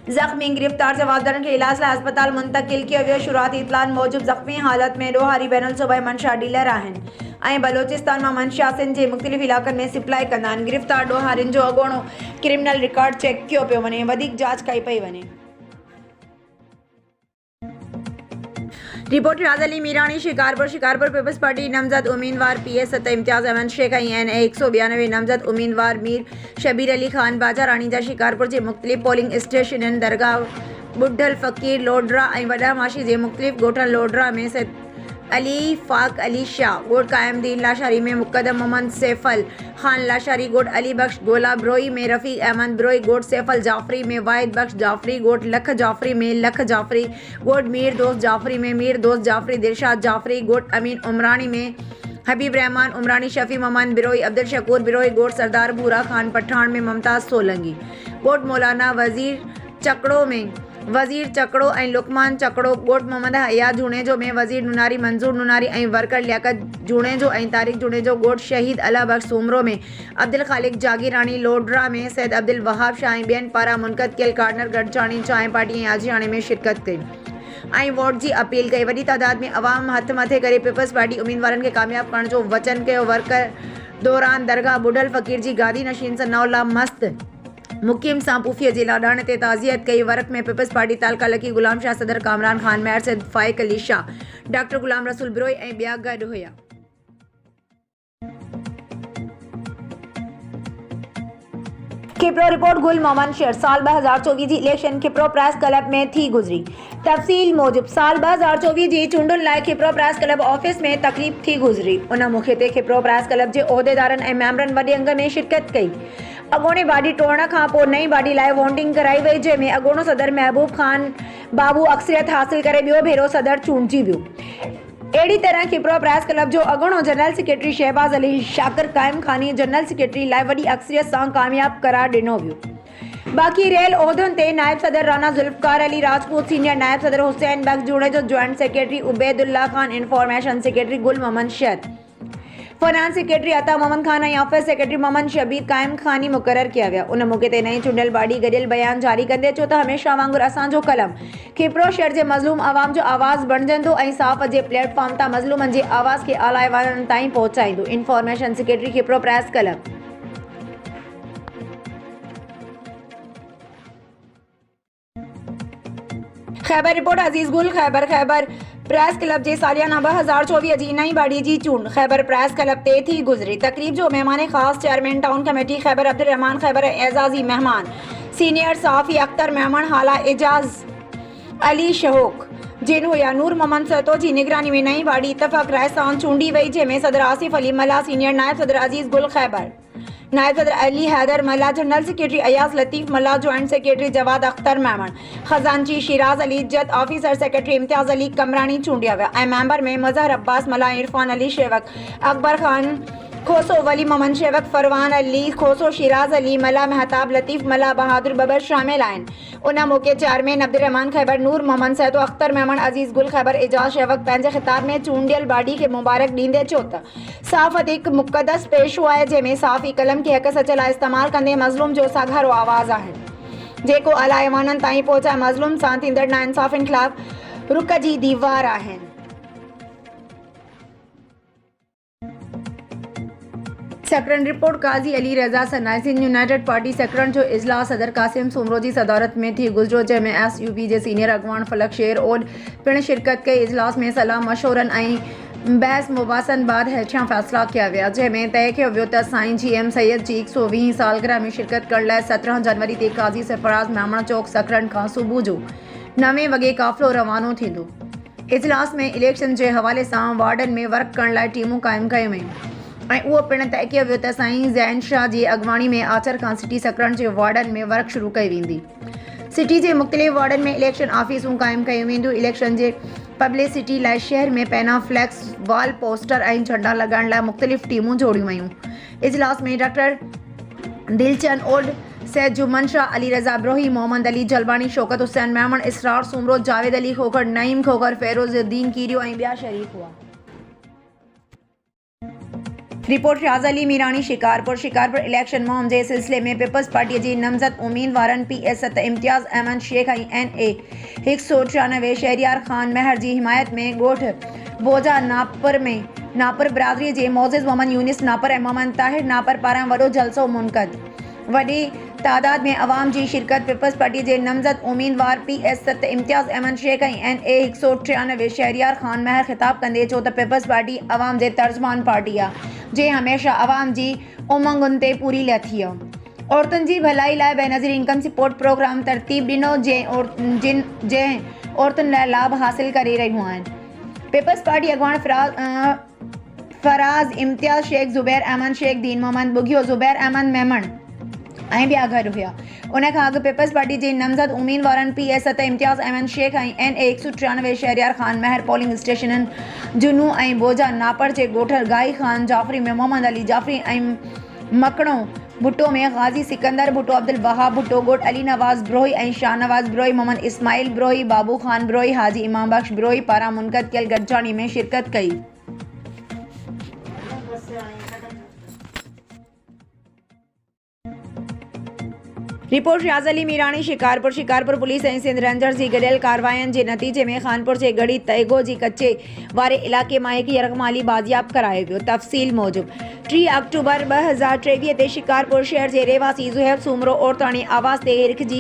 ज़ख्मी गिरफ्तार जवाबदारनि खे इलाज लाइ अस्पताल मुंतक़िल कयो वियो। शुरूआती इतलान मूजिब ज़ख्मी हालत में ॾोहारी बैनुल सूबाई मंशियात डीलर आहिनि ऐं बलोचिस्तान मां मंशियातनि जे मुख़्तलिफ़ इलाक़नि में सप्लाई कंदा आहिनि। गिरफ्तार ॾोहारिन जो अॻोणो क्रिमिनल रिकॉर्ड चेक कयो पियो वञे, वधीक जांच कई पई वञे। रिपोर्ट रियाज अली मीरानी शिकारपुर पीपल्स पार्टी नामज़द उम्मीदवार PS 7 इम्तियाज़ अहमद शेख ऐं NA 192 नामज़द उम्मीदवार मीर शबीर अली खान बाजा रानी जा शिकारपुर जे मुख़्तलिफ़ पोलिंग स्टेशननि दरगाह बुढ़ल फ़कीर लोडरा ऐं वॾा माशी जे मुख़्तलिफ़ ॻोठनि लोडरा में सैद अली फ़ाक़ अली शाह ॻोठ क़ाइमदीन लाशारी में मुक़दम मोहम्मद सैफल खान लाशारी ॻोठ अली बख्श गोला ब्रोई में रफ़ीक अहमद ब्रोई ॻोठ सैफल जाफ़री में वाहिद बख्श जाफ़री ॻोठ लख जाफ़री में लख जाफ़री ॻोठ मीर दोस्त जाफ़री में मीर दोस्त जाफ़री दिलशाद जाफ़री ॻोठ अमीन उमरानी में हबीब रहमान उमरानी शफ़ी मोहम्मद बिरोई अब्दुल शकूर बिरोई ॻोठ सरदार भूरा खान पठान में मुमताज़ सोलंगी ॻोठ मौलाना वज़ीर चकड़ो ऐं लुकमान चकड़ो ॻोठ मोहम्मद हया जुणेजो में वज़ीर नुनारी मंज़ूर नुनारी ऐं वर्कर लियाकत जुणेजो ऐं तारिक जुणेजो ॻोठ शहीद अला बख्श सूमरो में अब्दुल ख़ालिक जागीरानी लोडरा में सैद अब्दुल वहाब शाह ऐं ॿियनि पारां मुनक़द कयल कार्नर गॾजाणी चांहि पार्टी ऐं आजियाणे में शिरकत कई ऐं वोट जी अपील कई। वॾी तादाद में अवाम हथ मथे करे पीपल्स पार्टी उम्मीदवारनि खे कामयाब करण जो वचन कयो। वर्कर दौरान दरगाह बुढ़ल फ़कीर जी गादी नशीन सनाउल्लाह मस्त मुकीम सांपूफिया जिला डाण ते ताज़ियत कई वर्क में peoples party तालका lucky Ghulam Shah सदर कामरान खान महर से फाइक अली शाह डॉक्टर गुलाम रसूल ब्रोई ऐं ॿिया गॾु हुया। खिप्रो रिपोर्ट गुल मोहम्मद शेर साल 2024 जी इलेक्शन खिप्रो प्रेस क्लब में थी गुजरी। तफ़सील मूजिब साल 2024 जी चूंडुनि लाइ खिप्रो प्रेस क्लब ऑफिस में तकलीफ़ थी गुजरी। उन मौक़े ते खिप्रो प्रेस क्लब जे उहिदेदारनि ऐं मेंबरनि वॾे अंग में शिरकत कई। अॻोणे बाडी टोड़ण खां पोइ नई बाडी लाइ वोटिंग कराई वई, जंहिंमें अॻोणो सदर महबूब खान बाबू अक्सरियत हासिल करे ॿियो भेरो सदर चूंडिजी वियो। अहिड़ी तरह खिप्रो प्रेस क्लब जो अॻोणो जनरल सेक्रेटरी शहबाज अली शाकिर क़ाइम ख़ानी जनरल सेक्रेटरी लाइ वॾी अक्सरियत सां कामयाब करार ॾिनो वियो। बाक़ी रहियल उहिदनि ते नायब सदर राना ज़ुल्फ़कार अली राजपूत, सीनियर नायब सदर हुसैन बख्श जूड़े जो joint secretary Ubaidullah Khan, information secretary गुल मोहम्मद शेर, फाइनेंस सेक्रेटरी अता मोहम्मद खान ऐं ऑफिस सेक्रेटरी मोहम्मद शबीर क़ाइम ख़ानी मुक़रर किया विया। उन मौक़े ते नई चूंडियल बाडी गॾियल बयान जारी कंदे चयो त हमेशह वांगुरु असांजो कलम खिप्रो शहर जे मज़लूम आवाम जो आवाज़ बणिजंदो ऐं साफ़ जे प्लेटफॉर्म तां मज़लूमनि जे आवाज़ खे आला ऐवाननि ताईं पहुचाईंदो। Information secretary Khipro press club. Khyber report Aziz Gul Khyber press club जे सालियाना 2024 जी नई बाडी जी चूंड खैबर प्रेस क्लब ते थी गुजरी। तकरीब जो मेहमान खास chairman town committee Khyber Abdul Rehman Khyber एजाजी मेहमान, सीनियर सहाफ़ी अख्तर मेहमान हाला एजाज अली शहोक जिन हुया। नूर मोहम्मद सतो जी निगरानी में नई बाडी इतफाक राय सां चूंडी वई, जंहिंमें सदर आसिफ अली मल्ला, सीनियर नायब सदर अजीज गुल खैबर, नायब सदर अली हैदर मल्ला, जनरल सेक्रेटरी अयाज लतीफ़ मल्ला, जॉइंट सेक्रेटरी जवाद अख्तर मेमन, खजानची शिराज अली जद, ऑफिसर सेक्रेटरी इम्तियाज़ अली कमरानी चूंडिया विया ऐं मेंबर में मज़हर अब्बास मल्ला, इरफान अली शेवक, अकबर खान खोसो, वली मोहम्मद शेवक, फरवान अली खोसो, शिराज अली मल्ला, महताब लतीफ़ मल्ला, बहादुर बबर शामिल आहिनि। उन मौक़े चेयरमैन अब्दुल रहमान खैबर, नूर मोहम्मद सैतो, अख्तर मेमन, अजीज़ गुल खैबर, एजाज शेवक पंहिंजे ख़िताब में चूंडियल बाडी खे मुबारक ॾींदे चयो त साफ़त हिकु मुक़दस पेशो आहे, जंहिंमें साफ़ी कलम खे हक़ सच लाइ इस्तेमालु कंदे मज़लूम जो साघारो आवाज़ आहिनि, जेको आला ऐवाननि ताईं पहुचाए मज़लूम सां थींदड़ नाइंसाफ़ियुनि ख़िलाफ़ रुख जी दीवार आहिनि। सेक्रेटरी रिपोर्ट काज़ी Ali Raza सनाइसिन United party secretary जो इजलास सदर कासिम सूमरो जी सदारत में थी गुजरो, जंहिंमें SUP जे सीनियर अगवान फलक शेर ओड पिण शिरकत कई। इजलास में सलाह मशवरनि ऐं बहस मुबासन बाद हेठियां फ़ैसिला किया विया, जंहिंमें तय कयो वियो त साईं GM सैयद जी 120 सालगिरह में शिरकत करण लाइ 17 जनवरी ते काज़ी सरफराज़ मेमण चौक सकरन खां सुबुह जो 9 वॻे क़ाफ़िलो रवानो थींदो। इजलास में इलेक्शन जे हवाले सां वार्डन में वर्क करण लाइ टीमूं क़ाइमु कयूं वयूं ऐं उहो पिण तय कयो वियो त साईं ज़ैन शाह जी अॻवानी में आचर खां सिटी सकरन जे वार्डन में वर्क शुरू कई वेंदी। सिटी जे मुख़्तलिफ़ वार्डन में इलेक्शन ऑफिसूं क़ाइमु कयूं वेंदियूं। इलेक्शन जे पब्लिसिटी लाइ शहर में पहिरियां फ्लैक्स, वॉल पोस्टर ऐं झंडा लॻाइण लाइ मुख़्तलिफ़ टीमूं जोड़ियूं वयूं। इजलास में डॉक्टर दिलचंद ओड, सैयद जुम्मन शाह, अली रज़ा ब्रोही, मोहम्मद अली जलवानी, शौकत हुसैन मेमण, इसरार सूमरो, जावेद अली खोखर, नईम खोखर, फेरोज़ुद्दीन कीरियो ऐं ॿिया शरीक हुआ। रिपोर्ट शाहज़ अली मीरानी शिकारपुर इलेक्शन मुहिम जे सिलसिले में पीपल्स पार्टी जी नामज़द उम्मीदवारनि PS7 इम्तियाज़ अहमद शेख ऐं NA 193 शहरियार खान महर जी हिमायत में ॻोठ बोजा नापर बिरादरी जे मोज़िज़ मोहम्मद यूनिस नापर ऐं मोहम्मद ताहिर नापर पारां वॾो जलसो मुनक़द। वॾी तादाद में अवाम जी शिरकत। पीपल्स पार्टी जे नामज़द उम्मीदवार PS7 इम्तियाज़ अहमद शेख ऐं NA 193 शहरियार खान महर ख़िताब कंदे चयो त पीपल्स पार्टी अवाम जे तर्जमान पार्टी आहे, जे हमेशह अवाम जी उमंगुनि ते पूरी लथी आहे। औरतुनि जी भलाई लाइ बेनज़ीर इनकम सपोर्ट प्रोग्राम तरतीब ॾिनो, जंहिं औरतुनि लाइ लाभ हासिल करे रहियूं आहिनि। पीपल्स पार्टी अॻवान फराज़ इम्तियाज़ शेख, ज़ुबैर अहमद शेख, दीन मोहम्मद बुघियो, ज़ुबैर अहमद मेमण ऐं ॿिया गॾु हुया। उन खां अॻु पीपल्स पार्टी जे नामज़द उम्मीदवारनि PS7 इम्तियाज़ अहमद शेख ऐं NA 193 शहरियार खान महर पोलिंग स्टेशननि जुनू ऐं बोजा नापर जे ॻोठ गाई खान जाफ़री में मोहम्मद अली जाफ़री ऐं मकड़ो भुट्टो में गाज़ी सिकंदर भुट्टो, अब्दुल वहाब भुट्टो ॻोठ अली नवाज़ ब्रोही ऐं शाहनवाज़ ब्रोही, मोहम्मद इस्माइल ब्रोही, बाबू खान ब्रोही, हाजी इमाम बख्श ब्रोही पारां मुनक़द कयल गॾजाणी में शिरकत कई। रिपोर्ट शाहज़ अली मीरानी शिकारपुर पुलिस ऐं सिंध रेंजर्स जी गॾियल कार्रवाइनि जे नतीजे में खानपुर जे गढ़ी तैगो जी कच्चे वारे इलाइक़े मां हिकु यरग़माली बाज़ियाब करायो वियो। तफ़सील मूजिब 3 अक्टूबर 2023 ते शिकारपुर शहर जे रहवासी ज़ुहैब सूमरो औरताणी आवाज़ ते हिरख जी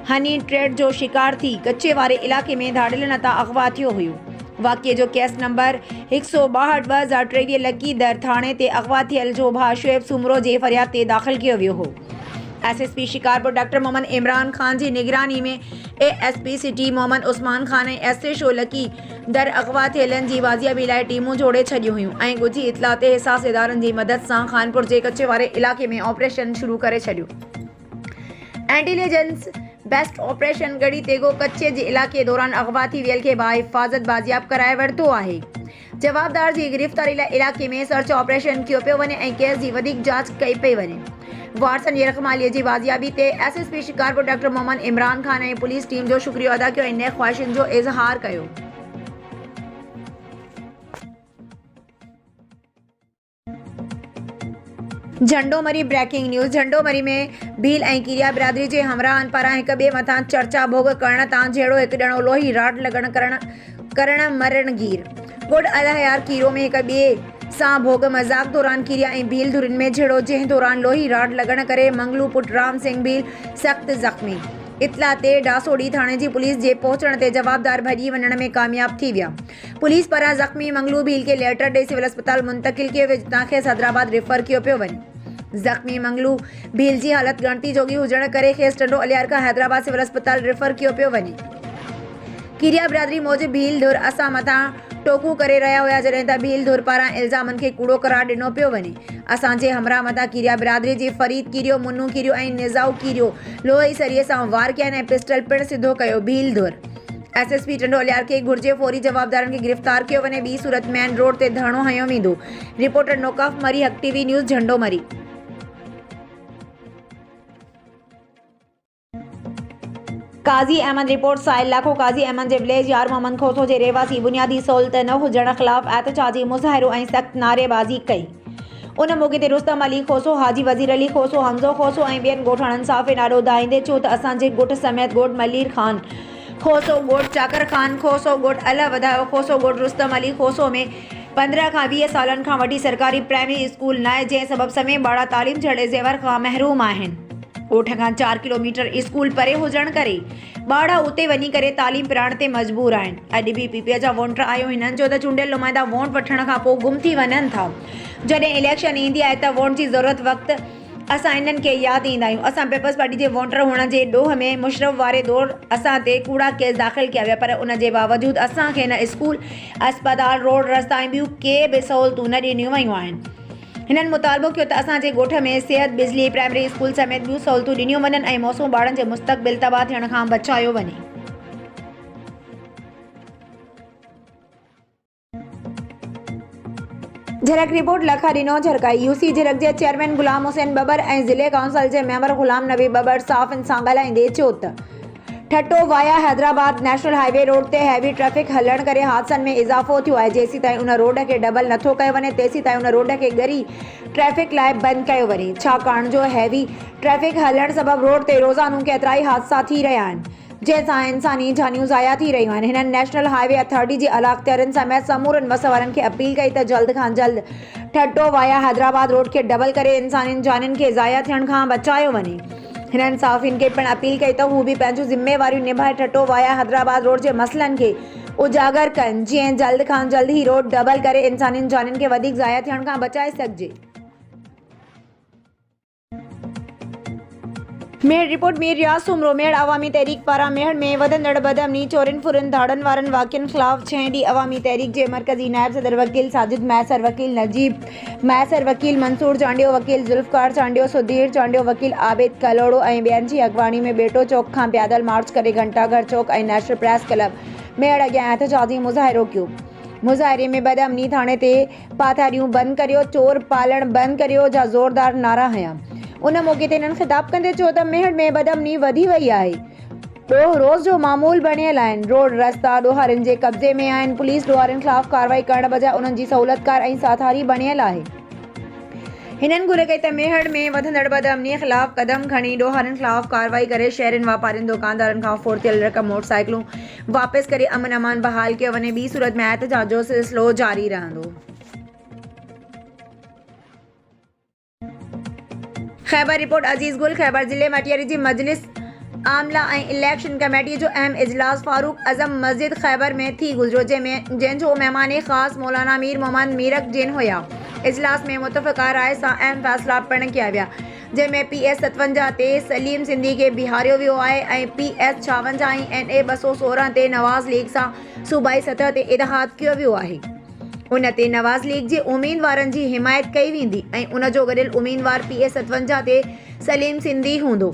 हनी ट्रेड जो शिकार थी कच्चे वारे इलाके में धाड़ियल नता अगवा थियो हुयो। वाक़िए जो केस नंबर 162/2023 लकी दर थाणे ते अगवा थियल जो भाउ शुएब सूमरो जे फरियाद ते दाख़िल कयो वियो हो। एसएसपी शिकारपुर डॉक्टर मोहम्मद इमरान खान जी निगरानी में एएसपी सिटी मोहम्मद उस्मान खान ऐं एसएचओ लकी दर अगवा थियलनि जी बाज़ियाबी लाइ टीमूं जोड़े छॾियूं हुयूं ऐं ॻुझी इतला ते हिसास इदारनि जी मदद सां खानपुर जे कच्चे वारे इलाके में ऑपरेशन शुरू करे छॾियो। इंटेलिजेंस बेस्ट ऑपरेशन गढ़ी तेगो कच्चे जे इलाके दौरान अगवा थी वियल खे बाहिफ़ाज़त बाज़ियाब कराए वरितो आहे। जवाबदार जी गिरफ़्तारी लाइ इलाके में सर्च ऑपरेशन कयो पियो वञे ऐं केस जी वधीक जांच कई पई वञे। वारसन जी रक़मालीअ जी बाज़ियाबी ते एसएसपी शिकारपुर डॉक्टर मोहम्मद इमरान खान ऐं पुलिस टीम जो शुक्रियो अदा कयो ऐं नेक ख़्वाहिशुनि जो इज़हार कयो। झंडोमरी ब्रेकिंग न्यूज़। झंडोमरी में भील ऐं कीरिया बिरादरी जे हमराहनि पारां हिक ॿिए मथां चर्चा भोग करण तां जहिड़ो हिकु ॼणो लोही राड लगण करण मरण गीर गुड अलहयार कीरो में हिक ॿिए सां भोग मज़ाक दौरान कीरिया ऐं भील धुरिन में झेड़ो जंहिं दौरान लोही राड लगण करे मंगलू पुट राम सिंह भील सख़्त ज़ख़्मी। इतला ते डासोड़ी थाणे जी पुलिस जे पहुचण ते जवाबदार भॼी वञण में कामयाब थी विया। पुलिस पारां ज़ख़्मी मंगलू भील खे लेटर ॾेई सिविल अस्पताल मुंतक़िल कयो वियो जितां खेसि हैदराबाद रेफर कयो पियो वञे। ज़ख़्मी मंगलू भील जी हालत गणती जोगी हुजण करे खेसि टंडो अलियार खां हैदराबाद सिविल अस्पताल रेफर कयो पियो वञे। कीरिया बिरादरी मौजिब भील धुर असां मथां टोकू करे रहिया हुआ जॾहिं त भील धुर पारां इल्ज़ामनि खे कूड़ो करार ॾिनो पियो वञे। असांजे हमराह मथां कीरिया बिरादरी जी फरीद कीरियो मुन्नू कीरियो ऐं निज़ाऊ कीरियो लोही सरीअ सां वार कयनि ऐं पिस्टल पिणु सिधो कयो। भील धुर एसएसपी टंडो अलियार खे घुर्जे फौरी जवाबदारनि खे गिरफ़्तार कयो वञे। ॿी सूरत मेन रोड ते धरणो हयो वेंदो। रिपोर्टर नौकाफ मरी हक टीवी न्यूज़ झंडोमरी। काज़ी अहमद रिपोर्ट साहिल लाखो। काज़ी अहमद जे विलेज यार मोहम्मद खोसो जे रहवासी बुनियादी सहूलियत न हुजण ख़िलाफ़ एहतजाजी मुज़ाहिरो ऐं सख़्त नारेबाज़ी कई। उन मौक़े ते रुस्तम अली खोसो, हाजी वज़ीर अली खोसो, हमज़ो खोसो ऐं ॿियनि ॻोठाणनि साफ़े नारो दाईंदे चयो त असांजे ॻोठ समेत ॻोठ मलीर ख़ान खोसो, ॻोठ चाकर ख़ान खोसो, ॻोठ अल वधायो खोसो, ॻोठ रुस्तम अली खोसो में 15 खां 20 सालनि खां वठी सरकारी प्राइमरी स्कूल न आहे जंहिं सबब समय ॿार तालीम जहिड़े ज़ेवर खां महरूम आहिनि। ॻोठ खां 4 किलोमीटर स्कूल परे हुजण करे ॿार उते वञी करे तालीम पिराइण ते मजबूर आहिनि। अॼु बि पीपीए जा वोटर आयो हिननि जो त चूंडियल नुमाइंदा वोट वठण खां पोइ गुम थी वञनि था। जॾहिं इलेक्शन ईंदी आहे त वोट जी ज़रूरत वक़्तु असां इन्हनि खे यादि ईंदा आहियूं। असां पीपल्स पार्टी जे वोटर हुअण जे ॾोह में मुशरफ वारे दौर असां ते कूड़ा केस दाख़िल कया विया, पर उन जे बावजूदि असांखे न स्कूल, अस्पताल, रोड, रस्ता ऐं ॿियूं के बि सहूलियतूं न ॾिनियूं वयूं आहिनि। हिननि मुतालबो कयो त असांजे ॻोठ में सिहत, बिजली, प्राइमरी स्कूल समेत ॿियूं सहूलियतूं ॾिनियूं वञनि ऐं मौसूम ॿारनि जे मुस्तक़बिल तबाह थियण खां बचायो वञे। झलक रिपोर्ट लखा ॾिनो झरकाई। यूसी झलक जे चेयरमैन गुलाम हुसैन बबर ऐं ज़िले काउंसिल जे मेंबर गुलाम नबी बबर साफ़ सां ॻाल्हाईंदे चयो त Thatta via Hyderabad national highway road ते हैवी ट्रैफिक हलण करे हादसनि में इज़ाफ़ो थियो आहे। जेसीं ताईं उन रोड खे डबल नथो कयो वञे तेसीं ताईं उन रोड खे ॻरी ट्रैफिक लाइ बंदि कयो वञे, छाकाणि जो हैवी ट्रैफिक हलण सबबि रोड ते रोज़ानू केतिरा ई हादसा थी रहिया आहिनि जंहिंसां इंसानी जानियूं ज़ाया थी रहियूं आहिनि। हिननि नेशनल हाईवे अथॉरिटी जे आला अख़्तियारनि समेत समूरनि वस वारनि खे अपील कई त जल्द खां जल्द ठट्टो वाया हैदराबाद रोड खे डबल करे इंसानी जानियुनि खे ज़ाया थियण खां बचायो वञे। हिननि साफ़िन खे पिणु अपील कई त हू बि पंहिंजूं ज़िम्मेवारियूं निभाए ठट्टो वाया हैदराबाद रोड जे मसइलनि खे उजागर कनि जीअं जल्द खां जल्द ही रोड डबल करे इंसानी जानियुनि खे वधीक ज़ाया थियण खां बचाए सघिजे। मेड़ रिपोर्ट मीर रियाज़ सूमरो। मेड़ अवामी तहरीक पारां मेड़ में वधंदड़ बदअमनी, चोरिन फुरन, धाड़न वारनि वाक़िअनि ख़िलाफ़ 6 ॾींहं अवामी तहरीक जे मरकज़ी नायब सदर वकील साजिद मैसर, वकील नजीब मैसर, वकील मंसूर चांडियो, वकील ज़ुल्फ़कार चांडियो, सुधीर चांडियो, वकील आबिद कलोड़ो ऐं ॿियनि जी अॻवानी में बेटो चौक खां पैदल मार्च करे घंटाघर चौक ऐं नेशनल प्रेस क्लब मेड़ अॻियां एहतजाजी मुज़ाहिरो कयो। मुज़ाहिरे में बदअमनी थाणे ते पाथारियूं बंदि करियो, चोर पालण बंदि करियो जा ज़ोरदार नारा हंया। उन मौक़े ते हिननि ख़िताब कंदे चयो त मेड़ में बदअमनी वधी वई आहे। ॾोह रोज़ जो मामूल बणियल आहिनि। रोड रस्ता ॾोहारियुनि जे कब्ज़े में आहिनि। पुलिस ॾोहारियुनि ख़िलाफ़ कार्रवाई करण बजाए उन्हनि जी सहूलियतकार ऐं साथारी बणियल आहे। हिननि घुर कई त मेड़ में वधंदड़ बदअमनी ख़िलाफ़ क़दम खणी ॾोहारियुनि ख़िलाफ़ कार्रवाई करे शहरनि, वापारियुनि, दुकानदारनि खां फ़ोर्तियल रक़म मोटरसाइकिलूं वापसि करे अमन अमान बहाल कयो वञे। ॿी सूरत में एहतजाज जो सिलसिलो जारी रहंदो। खैबर रिपोर्ट अजीज गुल खैबर ज़िले मटियारी जी मजलिस आमला ऐं इलेक्शन कमेटी जो अहम इजलास फारूक आज़म मस्जिद खैबर में थी गुज़रो जंहिंजो महिमान ख़ास मौलाना मीर मोहम्मद मीरक जिन हुआ। इजलास में मुतफ़क़ा राय सां अहम फ़ैसिला पिणु कया विया जंहिंमें PS 57 ते सलीम सिंधी खे बीहारियो वियो आहे ऐं PS 56 ऐं NA 216 ते नवाज़ लीग सां सूबाई सतह ते इतिहाद कयो वियो आहे। उन ते नवाज़ लीग जे उम्मीदवारनि जी हिमायत कई वेंदी ऐं उन जो गॾियल उम्मीदवार PS 57 ते सलीम सिंधी हूंदो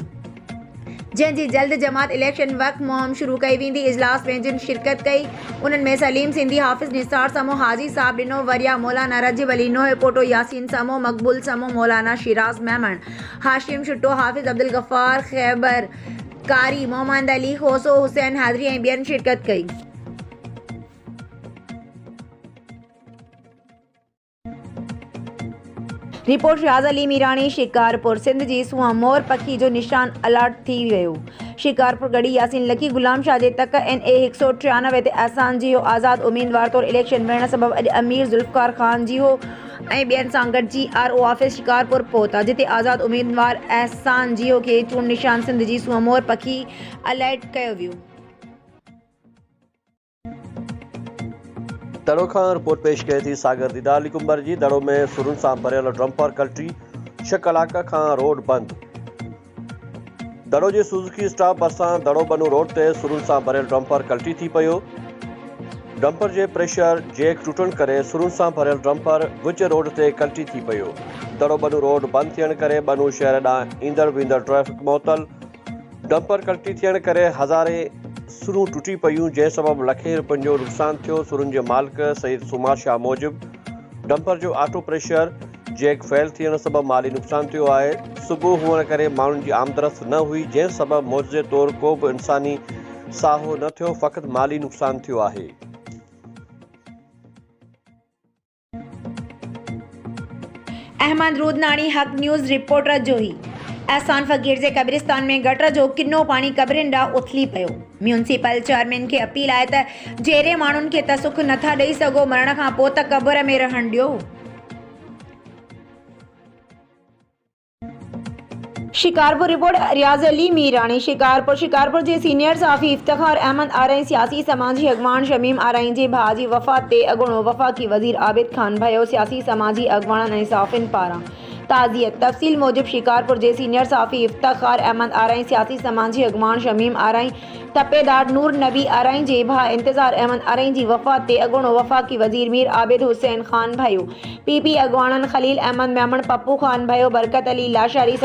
जंहिंजी जल्द जमात इलेक्शन वक़्तु मुहिम शुरू कई वेंदी। इजलास में जिन शिरकत कई उन्हनि में सलीम सिंधी, हाफ़िज़ निसार समूह, हाजी साहब ॾिनो वरिया, मौलाना रजिब अली नोहे पोटो, यासीन समूह, मकबूल समूह, मौलाना शिराज मेमण, हाशिम शुट्टो, हाफ़िज़ अब्दुल गफ़ार खैबर, कारी मोहम्मद अली, खोसो हुसैन हैदरी ऐं ॿियनि शिरकत कई। रिपोर्ट रियाज़ अली मीरानी शिकारपुर सिंध जी सूंहं मोर पखी जो निशान अलर्ट थी वियो। शिकारपुर गढ़ी यासीन लकी गुलाम शाह जे तक NA 193 ते अहसान जियो आज़ाद उम्मीदवार तौर इलेक्शन विढ़ण सबबि अॼु अमीर ज़ुल्फ़कार ख़ान जियो ऐं ॿियनि सां गॾिजी RO ऑफिस शिकारपुर पहुता जिते आज़ाद उम्मीदवार अहसान जियो खे चूंड निशान सिंध जी सूंहं मोर पखी अलर्ट कयो वियो। दड़ो खां रिपोर्ट पेश कई थी सागर दीदार कुंबर जी। दड़ो में सुरुनि सां भरियल डंपर कल्टी, 6 कलाक खां रोड बंद। दड़ो जे सुज़ुकी स्टॉप भरिसां दड़ो बनू रोड ते सुरुनि सां भरियल डंपर कल्टी थी पियो। डंपर जे प्रेशर जैक टुटण करे सुरुनि सां भरियल डंपर विच रोड ते कल्टी थी पियो। दड़ो बनू रोड बंदि थियण करे बनू शहर ॾांहुं ईंदड़ वेंदड़ ट्रैफ़िक मुअतल। डंपर कल्टी थियण करे हज़ारे सुरूं टुटी पियूं जंहिं सबबि लखे रुपयनि जो नुक़सानु थियो। सुरुनि जे मालिक सईद सुमार शाह मूजिबि डंपर जो ऑटो प्रेशर जैक फेल थियण सबबि माली नुक़सानु थियो आहे। सुबुह हुअण करे माण्हुनि जी आमदरफ़्त न हुई जंहिं सबबि मौजे तौरु को बि इंसानी साहो न थियो, फ़क़ति माली नुक़सानु थियो आहे। अहमद रूदनाणी हक़ न्यूज़ रिपोर्टर जो ही एहसान फ़कीर जे कब्रिस्तान में गटर जो किनो पाणी कबरिन ॾांहुं उथली पियो। म्यूनिसिपल चेयरमैन खे अपील आहे त जहिड़े माण्हुनि खे त सुख नथा ॾेई सघो मरण खां पोइ त क़बर में रहण ॾियो। शिकारपुर रिपोर्ट रियाज़ अली मीरानी शिकारपुर जे सीनियर साफ़ी इफ्तिखार अहमद आरई सियासी समाजी अॻवान शमीम आरई जे भाउ जी वफ़ात ते अॻूणो वफ़ाक़ी वज़ीर आबिद खान भयो सियासी समाजी अॻवाननि ऐं साफ़िन पारां ताज़ियत। तफ़सील मूजिब शिकारपुर जे सीनियर साफ़ी इफ्तिखार अहमद आरई सियासी समाजी अॻवान शमीम आरई तपेदार नूर नबी आरई जे भाउ इंतज़ार अहमद आरई जी वफ़ात ते अॻूणो वफ़ाक़ी वज़ीर मीर आबिद हुसैन खान भयो। PP अॻवाननि खलील अहमद मेमण, पप्पू खान भयो, बरकत अली लाशारी,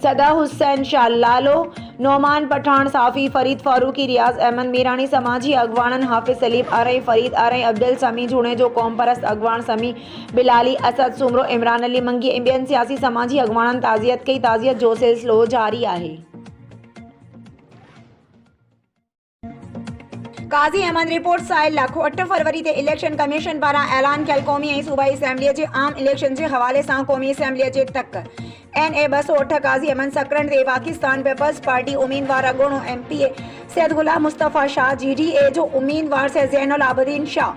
सदा हुसैन शाह लालो, नोमान पठान, साफ़ी फरीद फारूकी, रियाज़ अहमद मीरानी समाजी अॻवाननि हाफ़िज़ सलीम आरई, फरीद आरई, अब्दुल समी जूणे जो क़ौम परस्त अॻवान समी बिलाली, असद सुमरो, इमरान अली मंगी ऐं ॿियनि सियासी समाजी अॻवाननि ताज़ियत कई। ताज़ियत जो सिलसिलो जारी आहे। काज़ी अहमद रिपोर्ट साहिल लाखो 8 फरवरी ते इलेक्शन कमीशन पारां ऐलान कयल क़ौमी ऐं सूबाई असेंबलीअ जे आम इलेक्शन जे हवाले सां क़ौमी असेंबलीअ जे तक NA 208 काज़ी अहमद सकरन ते पाकिस्तान पीपल्स पार्टी उम्मीदवार अॻूणो MP सैयद गुलाम मुस्तफ़ा शाह, GDA जो उम्मीदवार सैयद ज़ैनुल आबिदीन शाह,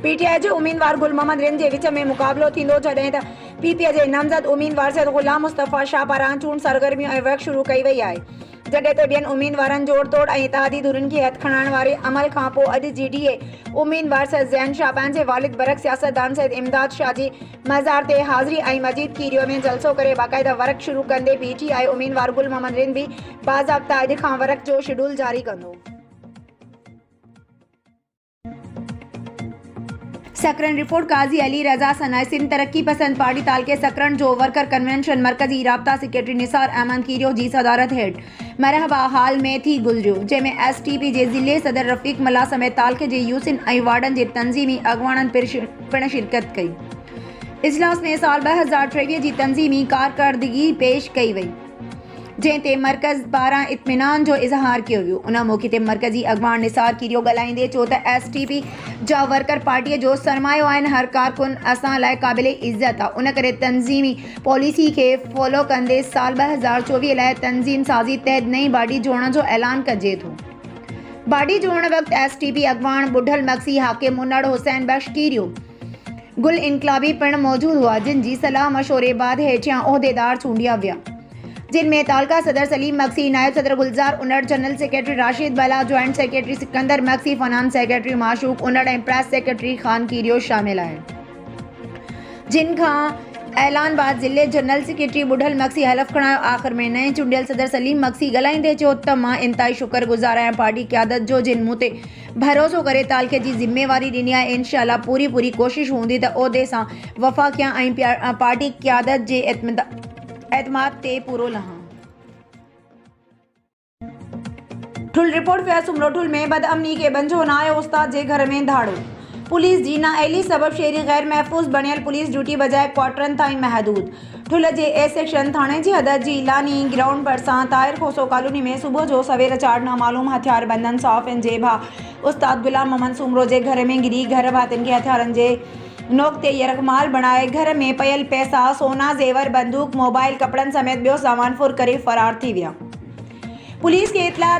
PTI जो उम्मीदवार गुल मोहम्मद रिन जे विच में मुक़ाबिलो थींदो जॾहिं त PP जे नामज़द उम्मीदवार सैयद गुलाम मुस्तफ़ा शाह पारां चूंड सरगर्मियूं ऐं वर्क शुरू कई वई आहे जॾहिं त ॿियनि उम्मीदवारनि जोड़ तोड़ ऐं इत्तेहादी धुरनि खे हथु खणण वारे अमल खां पोइ अॼु GDA उम्मीदवार सैयद ज़ैन शाह पंहिंजे वालिद बरक सियासतदान सैयद इमदाद शाह जी मज़ार ते हाज़िरी ऐं मजीद कीरियो में जलसो करे बाक़ाइदा वर्क शुरू कंदे PTI उम्मीदवार गुल मोहम्मद रिन भी बाज़ाब्ता अॼु खां वर्क जो शेड्यूल जारी कंदो। सकरन रिपोर्ट काज़ी अली रज़ा सनाए सिंध तरक्की पसंद पार्टी तालके सकरन जो वर्कर कन्वेंशन मरकज़ी राब्ता सेक्रेटरी निसार अहमद कीरियो जी सदारत हेठ मरहबा हाल में थी गुज़रियो जंहिंमें STP जे ज़िले सदर रफ़ीक मल्ला समेत तालके जे यूसिन ऐं वार्डन जे तंज़ीमी अॻवाननि पिणु शिरकत कई। इजलास में साल 2023 जी तंज़ीमी कारकर्दगी पेश कई वई जंहिं ते मर्कज़ पारां इत्मीनान जो इज़हार कयो वियो। उन मौक़े ते मरकज़ी अॻवान निसार कीरियो ॻाल्हाईंदे चयो त STP जा वर्कर पार्टीअ जो सरमायो आहिनि, हर कारकुन असां लाइ क़ाबिल इज़त आहे। उन करे तंज़ीमी पॉलिसी खे फॉलो कंदे साल 2024 लाइ तंज़ीम साज़ी तहत नई बाडी जोड़ण जो ऐलान कजे थो। बाडी जोड़ण वक़्तु STP अॻवान बुढल मक्सी हाकिम मुन्नड़ हुसैन बख्श कीरियो गुल इनकलाबी पिण मौजूद हुआ, जिन जी सलाह मशवरे बाद हेठियां उहदेदार चूंडिया विया, जिनमें तालका सदर सलीम मक्सी, नायब सदर Gulzar Unar, general secretary Rashid Bala, joint secretary Sikandar Maksi, finance secretary Mashooq Unar ऐं प्रेस सेक्रेटरी खान कीरियो शामिल आहिनि। जिन खां ऐलान बाद ज़िले जनरल सेक्रेटरी बुढ़ल मक्सी हलफ खणायो। आख़िर में नए चूंडियल सदर सलीम मक्सी ॻाल्हाईंदे चयो त मां इंतहाई शुक्रगुज़ार आहियां पार्टी क़यादत जो, जिन मूं ते भरोसो करे तालके जी ज़िम्मेवारी ॾिनी आहे। इंशाअल्लाह पूरी कोशिश हूंदी त उहिदे सां वफ़ा कयां ऐं पार्टी क़यादत जे एतमाद ते पूरो लहां। ठुल रिपोर्ट विया सुमरोठुल में बदअमनी के बंझो नाए उस्ताद जे घर में धाड़ो। पुलिस जी नाअहली सबब शहरी गैर महफूज बणियल पुलिस ड्यूटी बजाए क्वार्टरनि ताईं महदूद। ठुल जे A section Thane ji Hadad ji इलानी ground भरिसां ताहिर खोसो कॉलोनी में सुबुह जो सवेर 4 नामालूम हथियार बंदन साफ़ जे भा उस्ताद गुलाम मोहम्मद सुमरो जे घर में गिरी घर भातियुनि खे हथियारनि जे नोक ते यरगमाल बणाए घर में पयल पैसा, सोना, ज़ेवर, बंदूक, मोबाइल, कपड़नि समेत ॿियो सामान फुर करे फरार थी विया। पुलिस खे इतला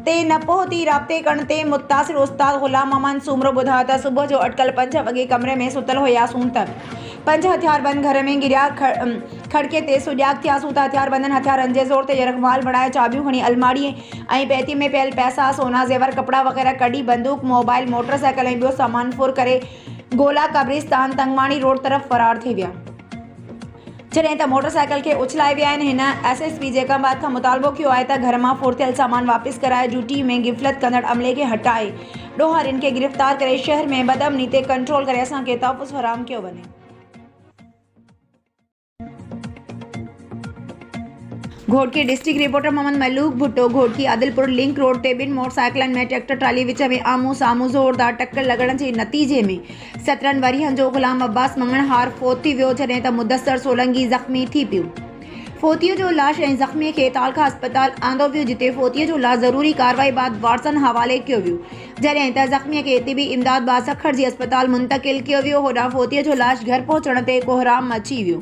ते न पहुती राब्ते करण ते मुतासिर उस्ताद गुलाम मोहम्मद सुमरो ॿुधायो त सुबुह जो अटकल 5 वॻे कमरे में सुतल हुयासूं त 5 हथियारबंद घर में गिरिया। खड़के ते सुॼाग थियासूं त हथियारबंदनि हथियारनि जे ज़ोर ते यरगमाल बणाए चाबियूं खणी अलमारी ऐं पैती में पियल पैसा, सोना, ज़ेवर, कपड़ा वग़ैरह कढी बंदूक, मोबाइल, मोटरसाइकिल ऐं ॿियो सामान फुर करे गोला कब्रिस्तान तंगवाणी रोड तरफ़ फरार थी विया। जॾहिं त मोटरसाइकिल खे उछलाए विया आहिनि। हिन SSP जे कमात खां मुतालबो कयो आहे त घर मां फुर थियल सामान वापसि कराए ड्यूटी में गिफ़लत कंदड़ अमले खे हटाए ॾोहारियुनि खे गिरफ़्तार करे शहर में बदअमनी ते कंट्रोल करे असांखे तहफ़्फ़ुज़ फराहम कयो वञे। Ghotki district reporter Mohammad Malook Bhutto. Ghotki Adilpur link road ते 2 मोटरसाइकिलनि में ट्रैक्टर ट्राली विच में आमूं साम्हूं ज़ोरदार टक्कर लॻण जे नतीजे में 17 वरिहनि जो गुलाम अब्बास मंगणहार फ़ौत थी वियो, जॾहिं त मुदस्सर सोलंगी ज़ख़्मी थी पियो। फ़ौतीअ जो लाश ऐं ज़ख़्मीअ खे तालका अस्पताल आंदो वियो, जिते फ़ौतीअ जो लाश ज़रूरी कार्रवाई बाद वारसन हवाले कयो वियो, जॾहिं त ज़ख़्मीअ खे तिबी इमदाद बाद सखर जी अस्पताल मुंतक़िल कयो वियो। होॾां फ़ौतीअ जो लाश घर पहुचण ते कोहराम मची वियो।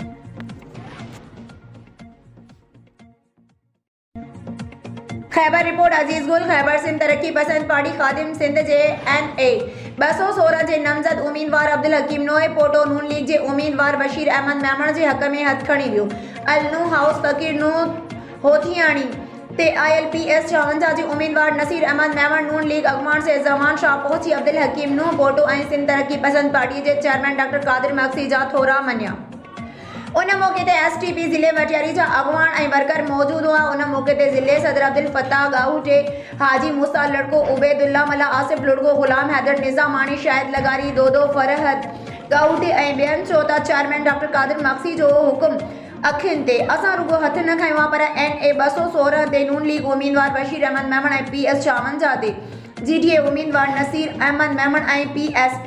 खैबर रिपोर्ट अजीज गुल। खैबर सिंध तरक्की पसंद पार्टी खादिम सिंध जे NA 216 जे नामज़द उम्मीदवार अब्दुल हकीम नोए पोटो नून लीग जे उम्मीदवार बशीर अहमद मेमण जे हक़ में हथ खणी वियो। अलनू हाउस फ़कीर नू होथियाणी ते ILPS 56 जे उम्मीदवार नसीर अहमद मेमण नून लीग अगवान से ज़मान शाह पहुंची अब्दुल हकीम नू पोटो ऐं सिंध तरक्की पसंद पार्टी जे चेयरमैन डॉक्टर कादिर मक्सी जा थोरा मञिया। उन मौके ते STP ज़िले मटियारी जा अगवान ऐं वर्कर मौजूद हुआ। उन मौके ते ज़िले सदर अब्दुल फताह गाहूटे, हाजी मूसा लड़को, उबैदुल्ला मला, आसिफ लुड़को, गुलाम हैदर निज़ामानी, शाहिद लगारी, दोदो फरहद गाहूटे ऐं ॿियनि चयो त चेयरमैन डॉक्टर कादिर मक्सी जो हुकुम अखियुनि ते असां रुगो हथ न खयो आहे, पर NA 216 ते नून लीग उम्मीदवार बशीर अहमद मेमण ऐं PS 56 ते GTA उम्मीदवार नसीर अहमद मेमण ऐं PS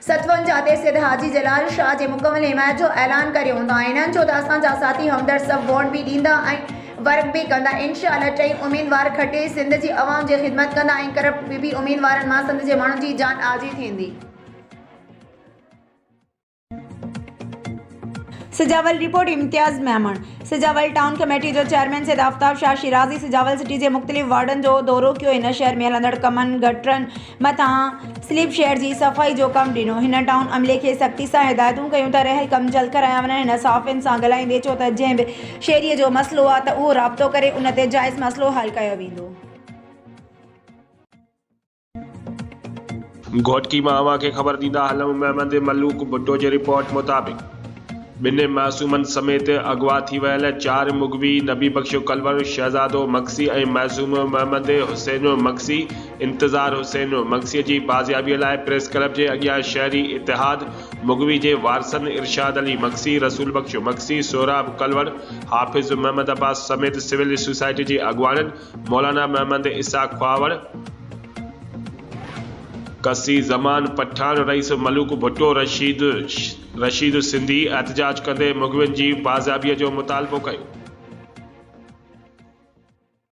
57 ते सिद्ध हाजी जलाल शाह जे मुकमल हिमायत जो ऐलान करियो हूंदा आहिनि। छो त असांजा साथी हमदर्द सभु वोट बि ॾींदा ऐं वर्क बि कंदा। इंशाअल्लाह 3 उम्मीदवार खटे सिंध जी अवाम जी ख़िदमत कंदा ऐं करप्ट ॿी उम्मीदवारनि मां सिंध जे माण्हुनि जी जान आजी थींदी। सिजावल रिपोर्ट इम्तियाज़ मेमण। सिजावल टाउन कमेटी जो चेयरमैन सिद्ध आफ्ताब शाह शिराज़ी सिजावल सिटी जे मुख़्तलिफ़ वार्डनि जो दौरो कयो। हिन शहर में हलंदड़ कमनि गटरनि मथां स्लिप शहर जी सफ़ाई जो कमु ॾिनो। हिन टाउन अमले खे सख़्ती सां हिदायतूं कयूं त रहियल कमु जल्द कराया वञनि। हिन साफ़ियुनि सां ॻाल्हाईंदे चयो त जंहिं बि शहरीअ जो मसइलो आहे त उहो राब्तो करे उन ते जाइज़ मसइलो हल कयो वेंदो। घोटकी मां अवां खे ख़बर ॾींदा हलूं। मोहम्मद मलूक भुट्टो जी रिपोर्ट मुताबिक़ 2 मासूमनि समेत अगवा थी वियल 4 मुगवी नबी बख्शो कलवर, शहज़ादो मक्सी ऐं मासूम मोहम्मद हुसैन मक्सी, इंतज़ार हुसैन मक्सी जी बाज़ियाबीअ लाइ प्रेस क्लब जे अॻियां शहरी इतिहाद मुगवी जे वारसन इरशाद अली मक्सी, रसूल बख्शो मक्सी, सोहराब कलवर, हाफ़िज़ मोहम्मद अब्बास समेत सिविल सोसाइटी जे अॻवाननि मौलाना मोहम्मद इसाक ख्वावड़, कसी ज़मान पठान, रईस मलूक भुट्टो, रशीद सिंधी एहतजाज कंदे मुगवियुनि जी बाज़ियाबीअ जो मुतालबो कयो।